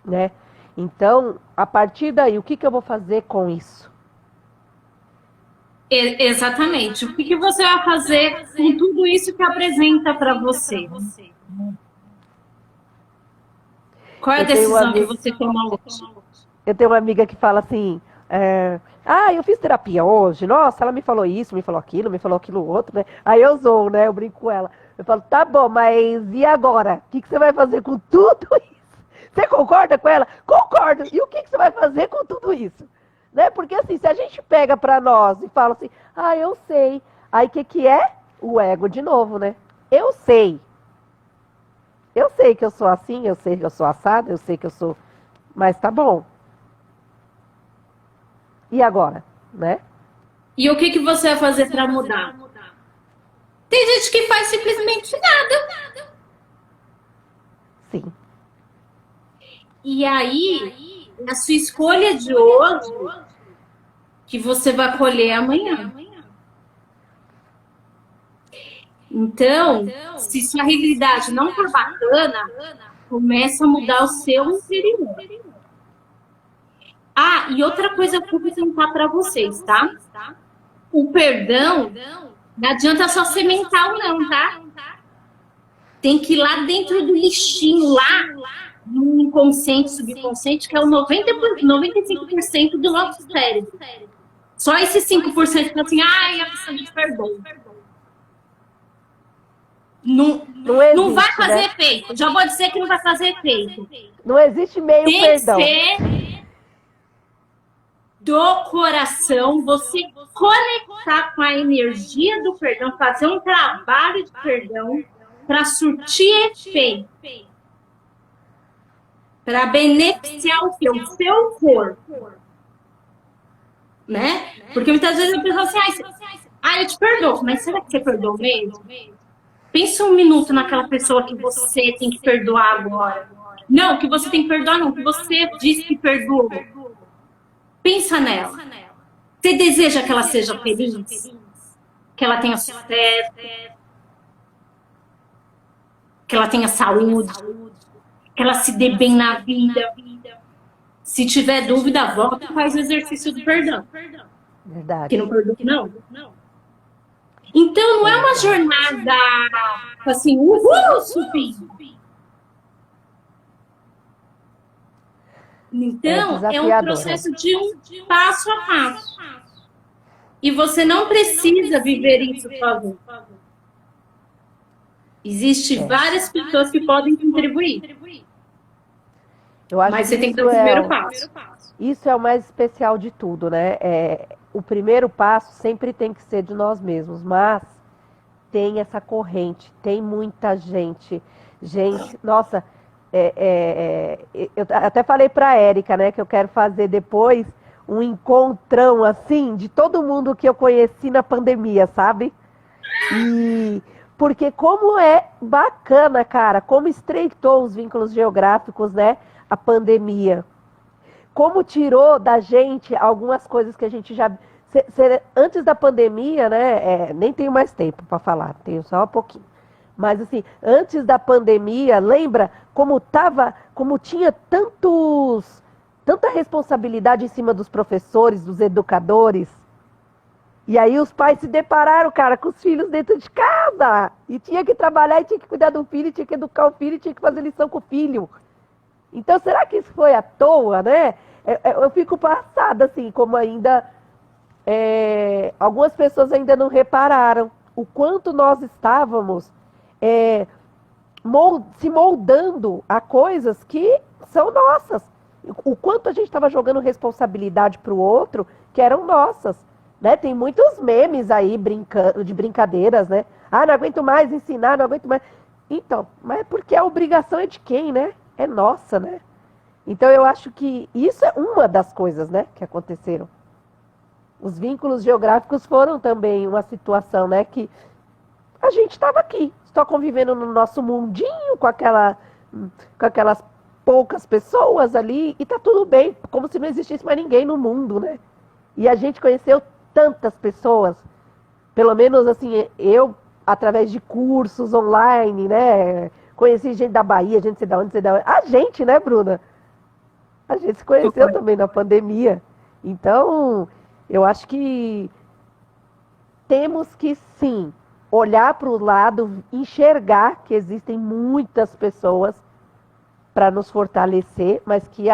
né? Então, a partir daí, o que eu vou fazer com isso? Exatamente. O que você vai fazer com tudo isso que apresenta para você? Qual é a decisão que você toma hoje? Eu tenho uma amiga que fala assim, eu fiz terapia hoje, nossa, ela me falou isso, me falou aquilo outro, né? Aí eu zoo, né? Eu brinco com ela. Eu falo, tá bom, mas e agora? O que você vai fazer com tudo isso? Você concorda com ela? Concordo. E o que você vai fazer com tudo isso? Né? Porque assim, se a gente pega pra nós e fala assim, eu sei. Aí o que é? O ego de novo, né? Eu sei. Eu sei que eu sou assim, eu sei que eu sou assado, eu sei que eu sou... Mas tá bom. E agora, né? E o que você vai fazer para mudar? Tem gente que faz simplesmente nada. Sim. E aí, a sua escolha de hoje, que você vai colher amanhã. Então, se sua realidade não for bacana, começa a mudar o seu interior. E outra coisa que eu vou perguntar para vocês, tá? O perdão, não adianta só ser mental não, tá? Tem que ir lá dentro do lixinho, lá no inconsciente, subconsciente, que é o 95% do nosso cérebro. Só esse 5% que assim, a questão de perdão. Não vai fazer, né, efeito. Já vou dizer que não vai fazer efeito. Não existe meio tem perdão. Tem que ser do coração, você conectar com a energia do perdão, fazer um trabalho de perdão para surtir efeito. Para beneficiar o seu corpo. Né? Porque muitas vezes a pessoa assim, eu te perdoo, mas será que você perdoou mesmo? Pensa um minuto naquela pessoa que você tem que perdoar agora. Não, que você tem que perdoar não, que você disse que perdoou. Pensa nela. Você deseja que ela seja feliz? Que ela tenha sucesso? Que ela tenha saúde? Que ela se dê bem na vida? Se tiver dúvida, volta e faz o exercício do perdão. Verdade. Que não perdoa, não. Então, não é uma jornada assim, subir. Então, é um processo de um passo a passo. E você não precisa viver isso sozinho. Existem várias pessoas que podem contribuir. Mas você tem que dar o primeiro passo. Isso é o mais especial de tudo, né? O primeiro passo sempre tem que ser de nós mesmos, mas tem essa corrente, tem muita gente. Nossa, eu até falei para a Érica, né, que eu quero fazer depois um encontrão, assim, de todo mundo que eu conheci na pandemia, sabe? Porque como é bacana, cara, como estreitou os vínculos geográficos, né, a pandemia. Como tirou da gente algumas coisas que a gente já... Antes da pandemia, né, nem tenho mais tempo para falar, tenho só um pouquinho. Mas assim, antes da pandemia, lembra como tinha tanta responsabilidade em cima dos professores, dos educadores? E aí os pais se depararam, cara, com os filhos dentro de casa. E tinha que trabalhar, e tinha que cuidar do filho, e tinha que educar o filho, e tinha que fazer lição com o filho. Então, será que isso foi à toa, né? Eu fico passada, assim, como ainda... algumas pessoas ainda não repararam o quanto nós estávamos se moldando a coisas que são nossas. O quanto a gente estava jogando responsabilidade para o outro, que eram nossas, né? Tem muitos memes aí de brincadeiras, né? Ah, não aguento mais ensinar, não aguento mais. Então, mas é porque a obrigação é de quem, né? É nossa, né? Então eu acho que isso é uma das coisas, né, que aconteceram. Os vínculos geográficos foram também uma situação, né, que a gente estava aqui, só convivendo no nosso mundinho com aquelas poucas pessoas ali e tá tudo bem, como se não existisse mais ninguém no mundo, né? E a gente conheceu tantas pessoas, pelo menos assim, eu através de cursos online, né? Conheci gente da Bahia, gente sei da onde, sei da onde. A gente, né, Bruna? A gente se conheceu também na pandemia. Então, eu acho que temos que sim olhar para o lado, enxergar que existem muitas pessoas para nos fortalecer, mas que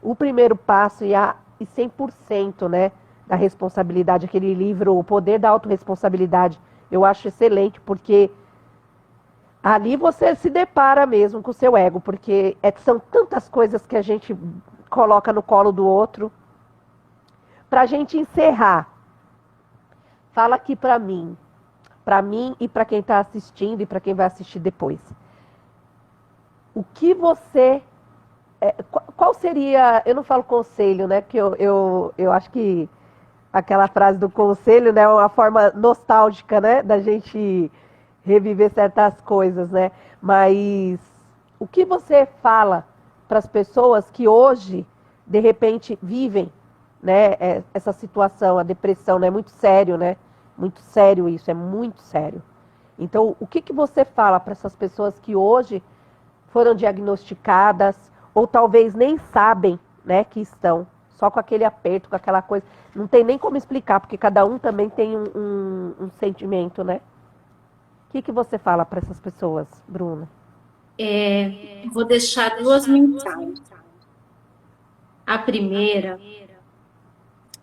o primeiro passo e 100%, né, da responsabilidade, aquele livro O Poder da Autorresponsabilidade, eu acho excelente, porque ali você se depara mesmo com o seu ego, porque são tantas coisas que a gente coloca no colo do outro. Para a gente encerrar, fala aqui para mim e para quem está assistindo e para quem vai assistir depois. O que você... qual seria... Eu não falo conselho, né? Porque eu acho que aquela frase do conselho, né, é uma forma nostálgica, né, da gente reviver certas coisas, né? Mas o que você fala para as pessoas que hoje, de repente, vivem, né, essa situação, a depressão, né? É muito sério, né? Muito sério isso, é muito sério. Então, o que você fala para essas pessoas que hoje foram diagnosticadas ou talvez nem sabem, né, que estão só com aquele aperto, com aquela coisa. Não tem nem como explicar, porque cada um também tem um sentimento, né? O que você fala para essas pessoas, Bruna? Vou deixar duas mensagens. A primeira,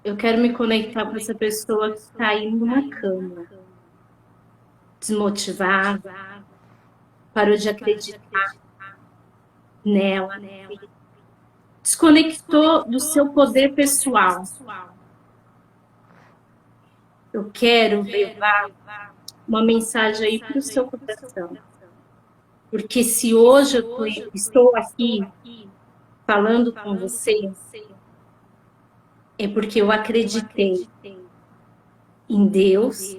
eu quero me conectar com essa pessoa que está aí numa cama, desmotivada, parou de acreditar nela, desconectou do seu poder pessoal. Eu quero levar uma mensagem aí para o seu coração. Porque se hoje eu estou aqui falando com você, é porque eu acreditei em Deus,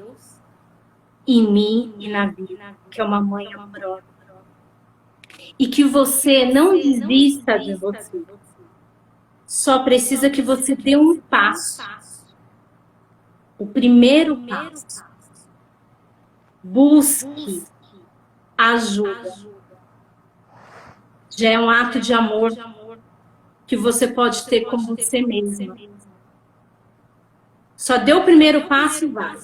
em mim e na vida, que é uma mãe amorosa. E que você não desista de você. Só precisa que você dê um passo. O primeiro passo. Busque ajuda. Já é um ato de amor que você pode ter com você mesma. Só dê o primeiro passo e vai.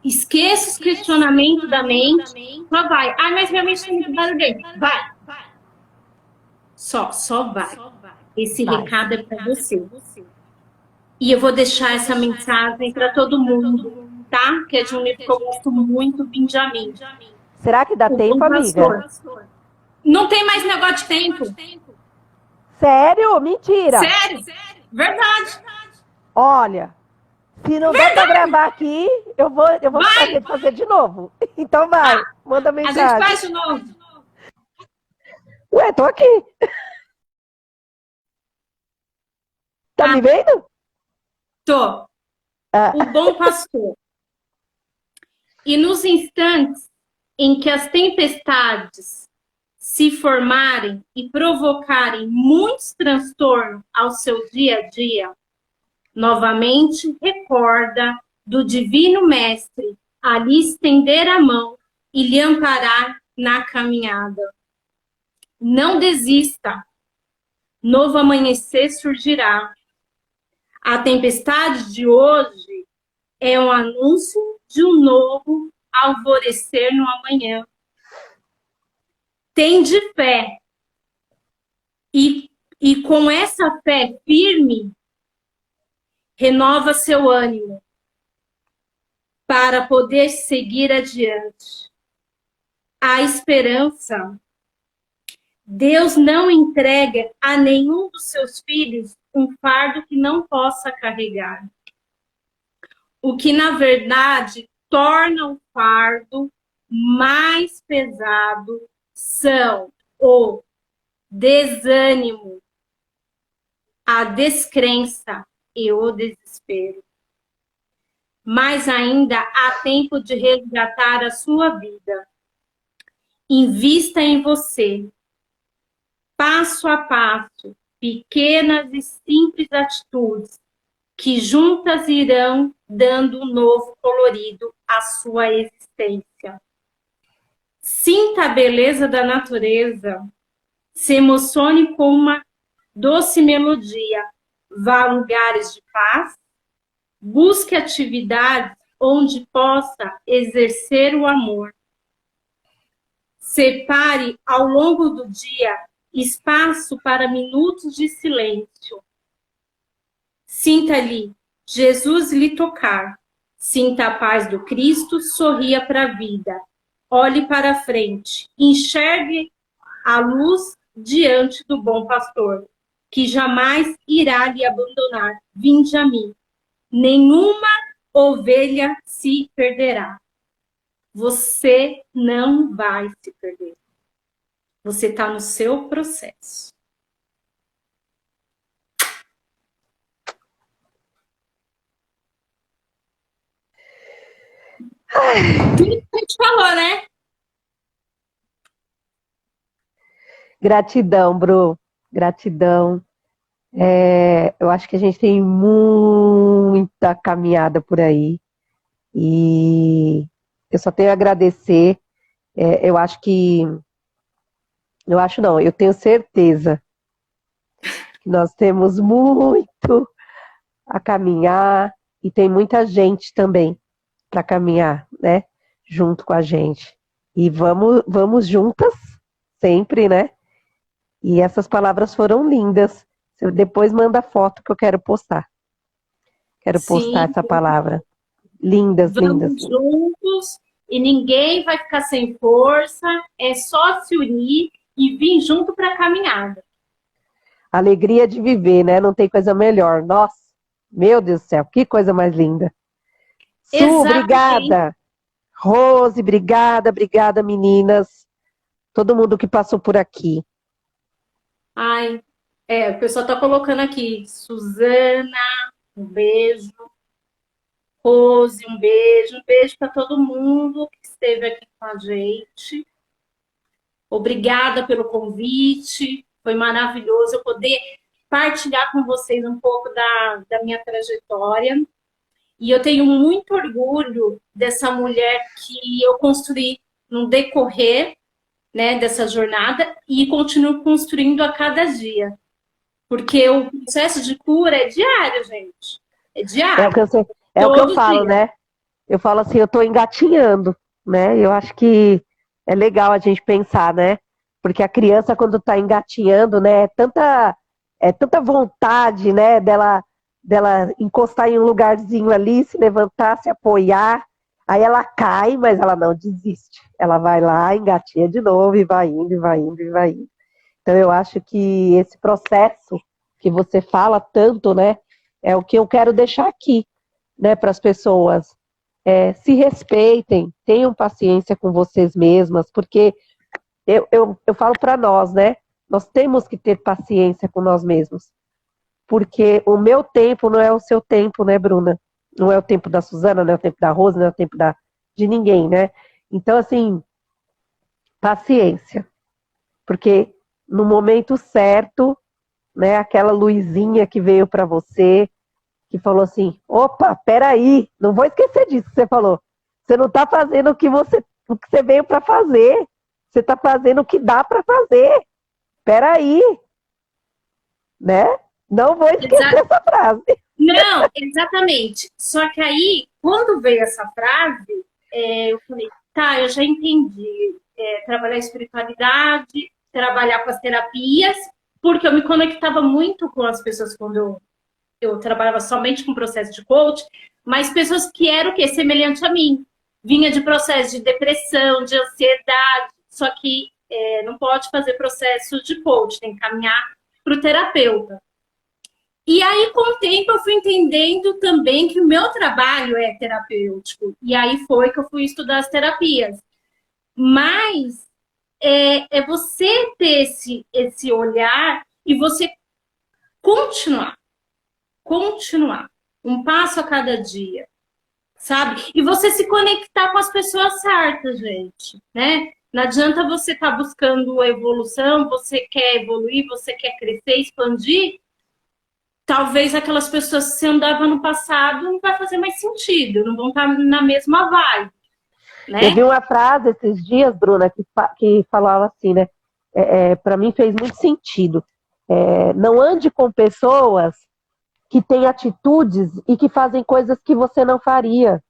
Esqueça os questionamentos da mente. Só vai. Ah, mas minha mente tem muito barulho. Vai. Só vai. Esse recado é para você. E eu vou deixar essa mensagem para todo mundo, tá? Que é de um livro que eu gosto muito, Benjamin. Será que dá tempo, amiga? Não tem mais negócio de tempo. Sério? Mentira. Sério? Verdade. Olha, se não der pra gravar aqui, eu vou fazer de novo. Então vai, manda mensagem. A gente faz de novo. Ué, tô aqui. Tá me vendo? Tô. O bom pastor. E nos instantes em que as tempestades se formarem e provocarem muitos transtornos ao seu dia a dia, novamente recorda do Divino Mestre a lhe estender a mão e lhe amparar na caminhada. Não desista. Novo amanhecer surgirá. A tempestade de hoje é um anúncio de um novo alvorecer no amanhã. Tende fé. E com essa fé firme, renova seu ânimo para poder seguir adiante. A esperança Deus não entrega a nenhum dos seus filhos um fardo que não possa carregar. O que, na verdade, torna o fardo mais pesado são o desânimo, a descrença e o desespero. Mas ainda há tempo de resgatar a sua vida. Invista em você, passo a passo, pequenas e simples atitudes que juntas irão dando um novo colorido à sua existência. Sinta a beleza da natureza, se emocione com uma doce melodia, vá a lugares de paz, busque atividades onde possa exercer o amor. Separe ao longo do dia espaço para minutos de silêncio. Sinta-lhe Jesus lhe tocar. Sinta a paz do Cristo, sorria para a vida. Olhe para frente, enxergue a luz diante do bom pastor, que jamais irá lhe abandonar. Vinde a mim. Nenhuma ovelha se perderá. Você não vai se perder. Você está no seu processo. Tudo que a gente falou, né? Gratidão, Bru. Gratidão. Eu acho que a gente tem muita caminhada por aí. E eu só tenho a agradecer. Eu acho que... Eu acho não, eu tenho certeza que nós temos muito a caminhar e tem muita gente também para caminhar, né? Junto com a gente. E vamos juntas, sempre, né? E essas palavras foram lindas. Você depois manda foto que eu quero postar. Quero postar essa palavra. Lindas, lindas. Vamos juntos e ninguém vai ficar sem força. É só se unir e vir junto para a caminhada. Alegria de viver, né? Não tem coisa melhor. Nossa, meu Deus do céu, que coisa mais linda. Su, obrigada. Rose, obrigada, meninas. Todo mundo que passou por aqui. Ai, o pessoal tá colocando aqui. Suzana, um beijo. Rose, um beijo. Um beijo para todo mundo que esteve aqui com a gente. Obrigada pelo convite. Foi maravilhoso eu poder partilhar com vocês um pouco da minha trajetória. E eu tenho muito orgulho dessa mulher que eu construí no decorrer, né, dessa jornada e continuo construindo a cada dia. Porque o processo de cura é diário, gente. É diário. É o que eu falo, né? Eu falo assim, eu tô engatinhando, né? Eu acho que é legal a gente pensar, né? Porque a criança, quando tá engatinhando, né? É tanta vontade, né? Dela encostar em um lugarzinho ali, se levantar, se apoiar. Aí ela cai, mas ela não desiste. Ela vai lá, engatinha de novo e vai indo, e vai indo, e vai indo. Então eu acho que esse processo que você fala tanto, né? É o que eu quero deixar aqui, né? Para as pessoas. Se respeitem, tenham paciência com vocês mesmas, porque eu falo para nós, né? Nós temos que ter paciência com nós mesmos. Porque o meu tempo não é o seu tempo, né, Bruna? Não é o tempo da Suzana, não é o tempo da Rose, não é o tempo de ninguém, né? Então, assim, paciência. Porque no momento certo, né, aquela luzinha que veio para você, que falou assim, opa, peraí, não vou esquecer disso que você falou. Você não está fazendo o que você veio para fazer. Você está fazendo o que dá para fazer. Peraí. Né? Não vou esquecer essa frase. Não, exatamente. Só que aí, quando veio essa frase, eu falei, tá, eu já entendi. Trabalhar a espiritualidade, trabalhar com as terapias, porque eu me conectava muito com as pessoas quando eu trabalhava somente com processo de coach, mas pessoas que eram o quê? Semelhante a mim. Vinha de processo de depressão, de ansiedade, só que não pode fazer processo de coach, tem que caminhar para o terapeuta. E aí, com o tempo, eu fui entendendo também que o meu trabalho é terapêutico. E aí foi que eu fui estudar as terapias. Mas é você ter esse olhar e você continuar. Um passo a cada dia, sabe? E você se conectar com as pessoas certas, gente, né? Não adianta você estar buscando a evolução, você quer evoluir, você quer crescer, expandir. Talvez aquelas pessoas que você andava no passado não vai fazer mais sentido, não vão estar na mesma vibe, né? Eu vi uma frase esses dias, Bruna, que falava assim, né? Para mim fez muito sentido. Não ande com pessoas que têm atitudes e que fazem coisas que você não faria.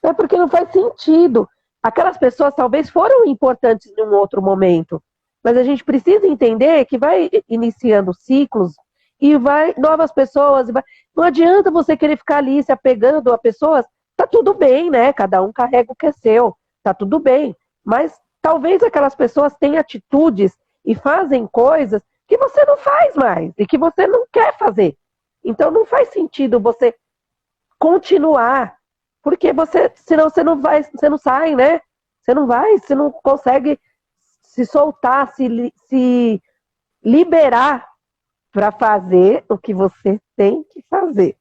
É porque não faz sentido. Aquelas pessoas talvez foram importantes em um outro momento, mas a gente precisa entender que vai iniciando ciclos e vai novas pessoas. Não adianta você querer ficar ali se apegando a pessoas. Tá tudo bem, né? Cada um carrega o que é seu. Tá tudo bem. Mas talvez aquelas pessoas tenham atitudes e fazem coisas que você não faz mais e que você não quer fazer. Então não faz sentido você continuar, porque senão você não vai, você não sai, né? Você não consegue se soltar, se liberar para fazer o que você tem que fazer.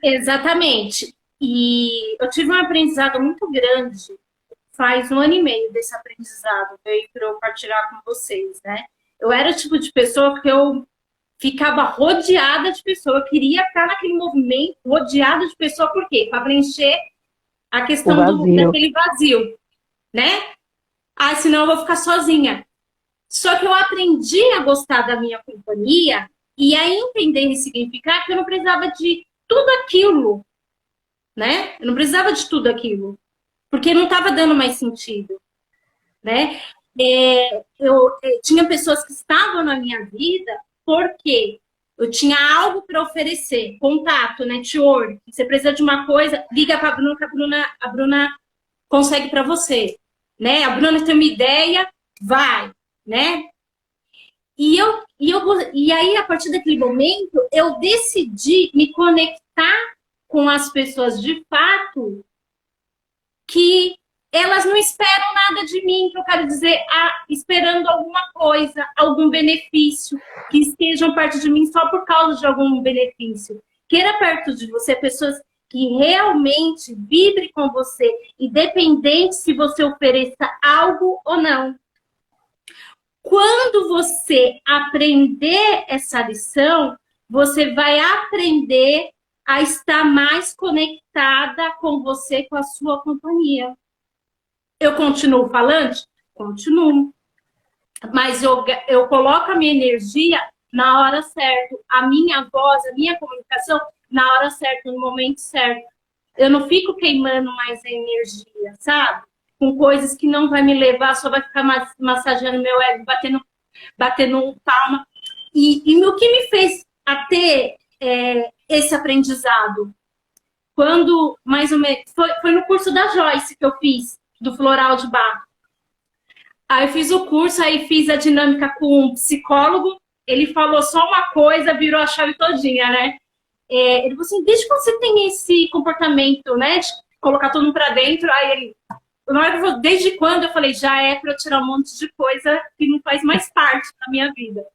Exatamente. E eu tive um aprendizado muito grande, faz 1 ano e meio desse aprendizado, veio para eu partilhar com vocês, né? Eu era o tipo de pessoa que eu ficava rodeada de pessoas, eu queria estar naquele movimento, rodeada de pessoas, por quê? Para preencher a questão daquele vazio, né? Senão eu vou ficar sozinha. Só que eu aprendi a gostar da minha companhia e a entender e significar que eu não precisava de tudo aquilo, né? Eu não precisava de tudo aquilo, porque não estava dando mais sentido, né? Eu tinha pessoas que estavam na minha vida porque eu tinha algo para oferecer, contato, network. Você precisa de uma coisa, liga para a Bruna, que a Bruna consegue para você, né? A Bruna tem uma ideia, vai, né? E aí, a partir daquele momento, eu decidi me conectar com as pessoas de fato que elas não esperam nada de mim, que eu quero dizer, esperando alguma coisa, algum benefício, que estejam perto de mim só por causa de algum benefício. Queira perto de você pessoas que realmente vibrem com você, independente se você ofereça algo ou não. Quando você aprender essa lição, você vai aprender a estar mais conectada com você, com a sua companhia. Eu continuo falante? Continuo. Mas eu coloco a minha energia na hora certa, a minha voz, a minha comunicação na hora certa, no momento certo. Eu não fico queimando mais a energia, sabe? Com coisas que não vai me levar, só vai ficar massageando meu ego, batendo palma. E o que me fez a ter esse aprendizado? Quando, mais ou menos, foi no curso da Joyce que eu fiz, do Floral de Bach. Aí eu fiz o curso, aí fiz a dinâmica com um psicólogo, ele falou só uma coisa, virou a chave todinha, né? Ele falou assim, desde quando você tem esse comportamento, né, de colocar todo mundo pra dentro, aí ele, na hora que eu falei, desde quando? Eu falei, já é pra eu tirar um monte de coisa que não faz mais parte da minha vida.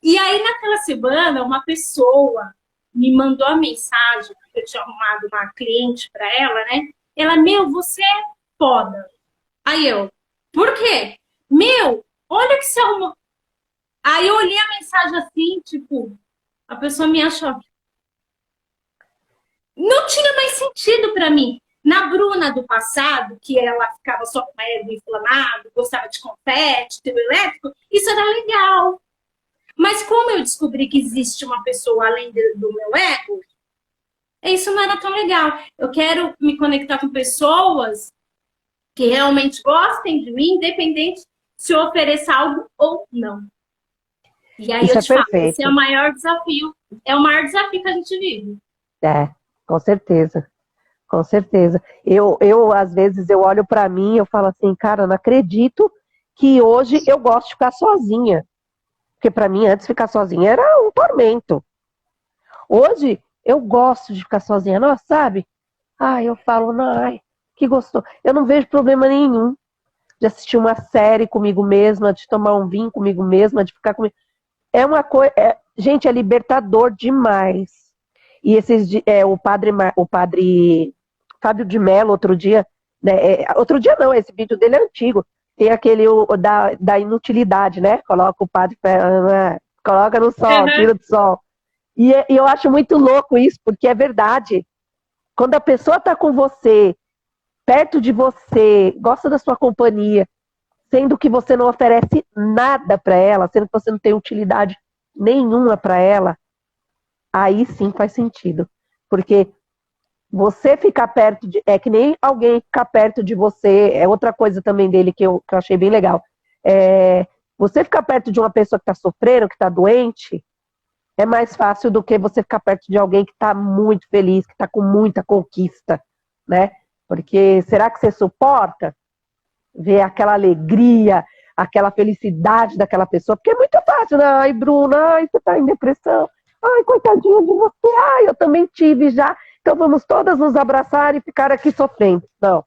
E aí, naquela semana, uma pessoa me mandou a mensagem, porque eu tinha arrumado uma cliente pra ela, né? Ela, você é foda. Aí eu, por quê? Olha que você arrumou. Aí eu olhei a mensagem assim, tipo, a pessoa me achou. Não tinha mais sentido pra mim. Na Bruna do passado, que ela ficava só com o ego inflamado, gostava de confete, trio elétrico, isso era legal. Mas como eu descobri que existe uma pessoa além do meu ego, isso não era tão legal. Eu quero me conectar com pessoas que realmente gostem de mim, independente se eu ofereça algo ou não. E aí isso eu te falo, perfeito. esse é o maior desafio. É o maior desafio que a gente vive. Com certeza. Com certeza. Às vezes, eu olho pra mim e eu falo assim, cara, não acredito que hoje eu gosto de ficar sozinha. Porque pra mim, antes, ficar sozinha era um tormento. Hoje, eu gosto de ficar sozinha. Nossa, sabe? Ai, eu falo, ai, que gostoso. Eu não vejo problema nenhum de assistir uma série comigo mesma, de tomar um vinho comigo mesma, de ficar comigo. É uma coisa. Gente, é libertador demais. E o padre Fábio de Mello, outro dia, né? Outro dia não, esse vídeo dele é antigo. Tem aquele da inutilidade, né? Coloca o padre, coloca no sol, tira do sol. E eu acho muito louco isso, porque é verdade. Quando a pessoa está com você, perto de você, gosta da sua companhia, sendo que você não oferece nada para ela, sendo que você não tem utilidade nenhuma para ela, aí sim faz sentido. Porque você ficar perto de... É que nem alguém ficar perto de você, é outra coisa também dele que eu achei bem legal. Você ficar perto de uma pessoa que está sofrendo, que está doente, é mais fácil do que você ficar perto de alguém que está muito feliz, que está com muita conquista, né? Porque será que você suporta ver aquela alegria, aquela felicidade daquela pessoa? Porque é muito fácil, né? Ai, Bruna, ai, você está em depressão. Ai, coitadinha de você. Ai, eu também tive já. Então vamos todas nos abraçar e ficar aqui sofrendo. Não.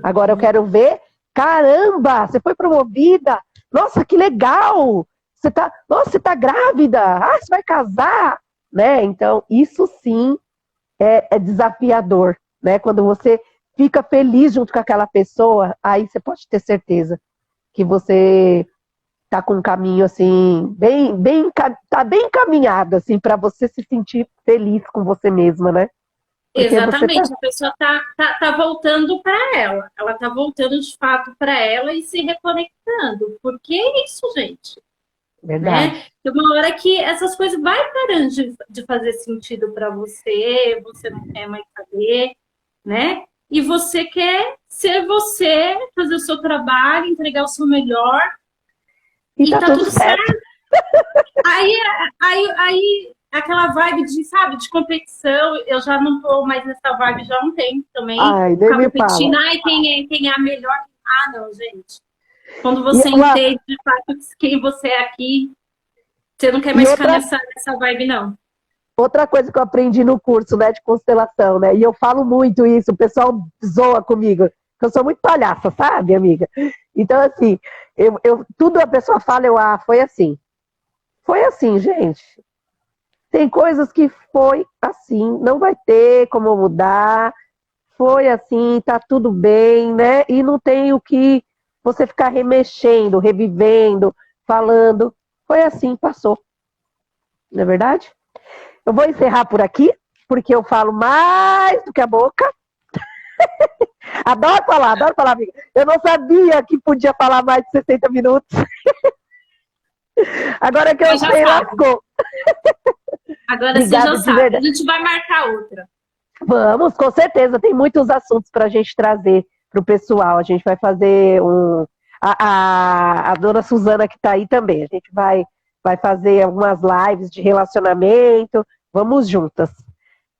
Agora eu quero ver, caramba, você foi promovida. Nossa, que legal. Nossa, você tá grávida. Ah, você vai casar, né? Então, isso sim é desafiador, né? Quando você fica feliz junto com aquela pessoa, aí você pode ter certeza que você tá com um caminho assim, tá bem encaminhado assim para você se sentir feliz com você mesma, né? Porque Exatamente, a pessoa tá voltando para ela tá voltando de fato para ela e se reconectando. Porque é isso, gente. Verdade. Né? Tem uma hora que essas coisas vai parando de fazer sentido para você, você não quer mais saber, né? E você quer ser você, fazer o seu trabalho, entregar o seu melhor, E e tá tudo certo. Aí, aquela vibe de, sabe, de competição, eu já não tô mais nessa vibe, já não tenho também. Ai, nem ficar me competindo, fala. ai, quem é a melhor? Ah, não, gente. Quando você entende de fato quem você é aqui, você não quer mais ficar nessa vibe, não. Outra coisa que eu aprendi no curso, né, de constelação, né, e eu falo muito isso, o pessoal zoa comigo, que eu sou muito palhaça, sabe, amiga? Então, assim, tudo a pessoa fala, foi assim. Foi assim, gente. Tem coisas que foi assim, não vai ter como mudar, foi assim, tá tudo bem, né? E não tem o que você ficar remexendo, revivendo, falando. Foi assim, passou. Não é verdade? Eu vou encerrar por aqui, porque eu falo mais do que a boca. Adoro falar, amiga. Eu não sabia que podia falar mais de 60 minutos. Agora que eu sei, lascou. Agora você já sabe. A gente vai marcar outra. Vamos, com certeza. Tem muitos assuntos para a gente trazer para o pessoal. A gente vai fazer a dona Suzana que está aí também. A gente vai fazer algumas lives de relacionamento. Vamos juntas.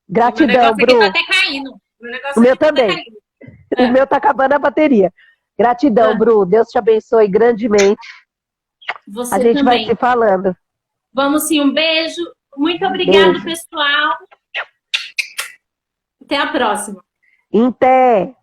Gratidão, Bru. O meu negócio aqui tá até caindo. O meu também. O meu tá acabando a bateria. Gratidão, Bru. Deus te abençoe grandemente. Você a gente também. Vai se falando. Vamos sim, um beijo. Muito obrigado, pessoal. Até a próxima. Até.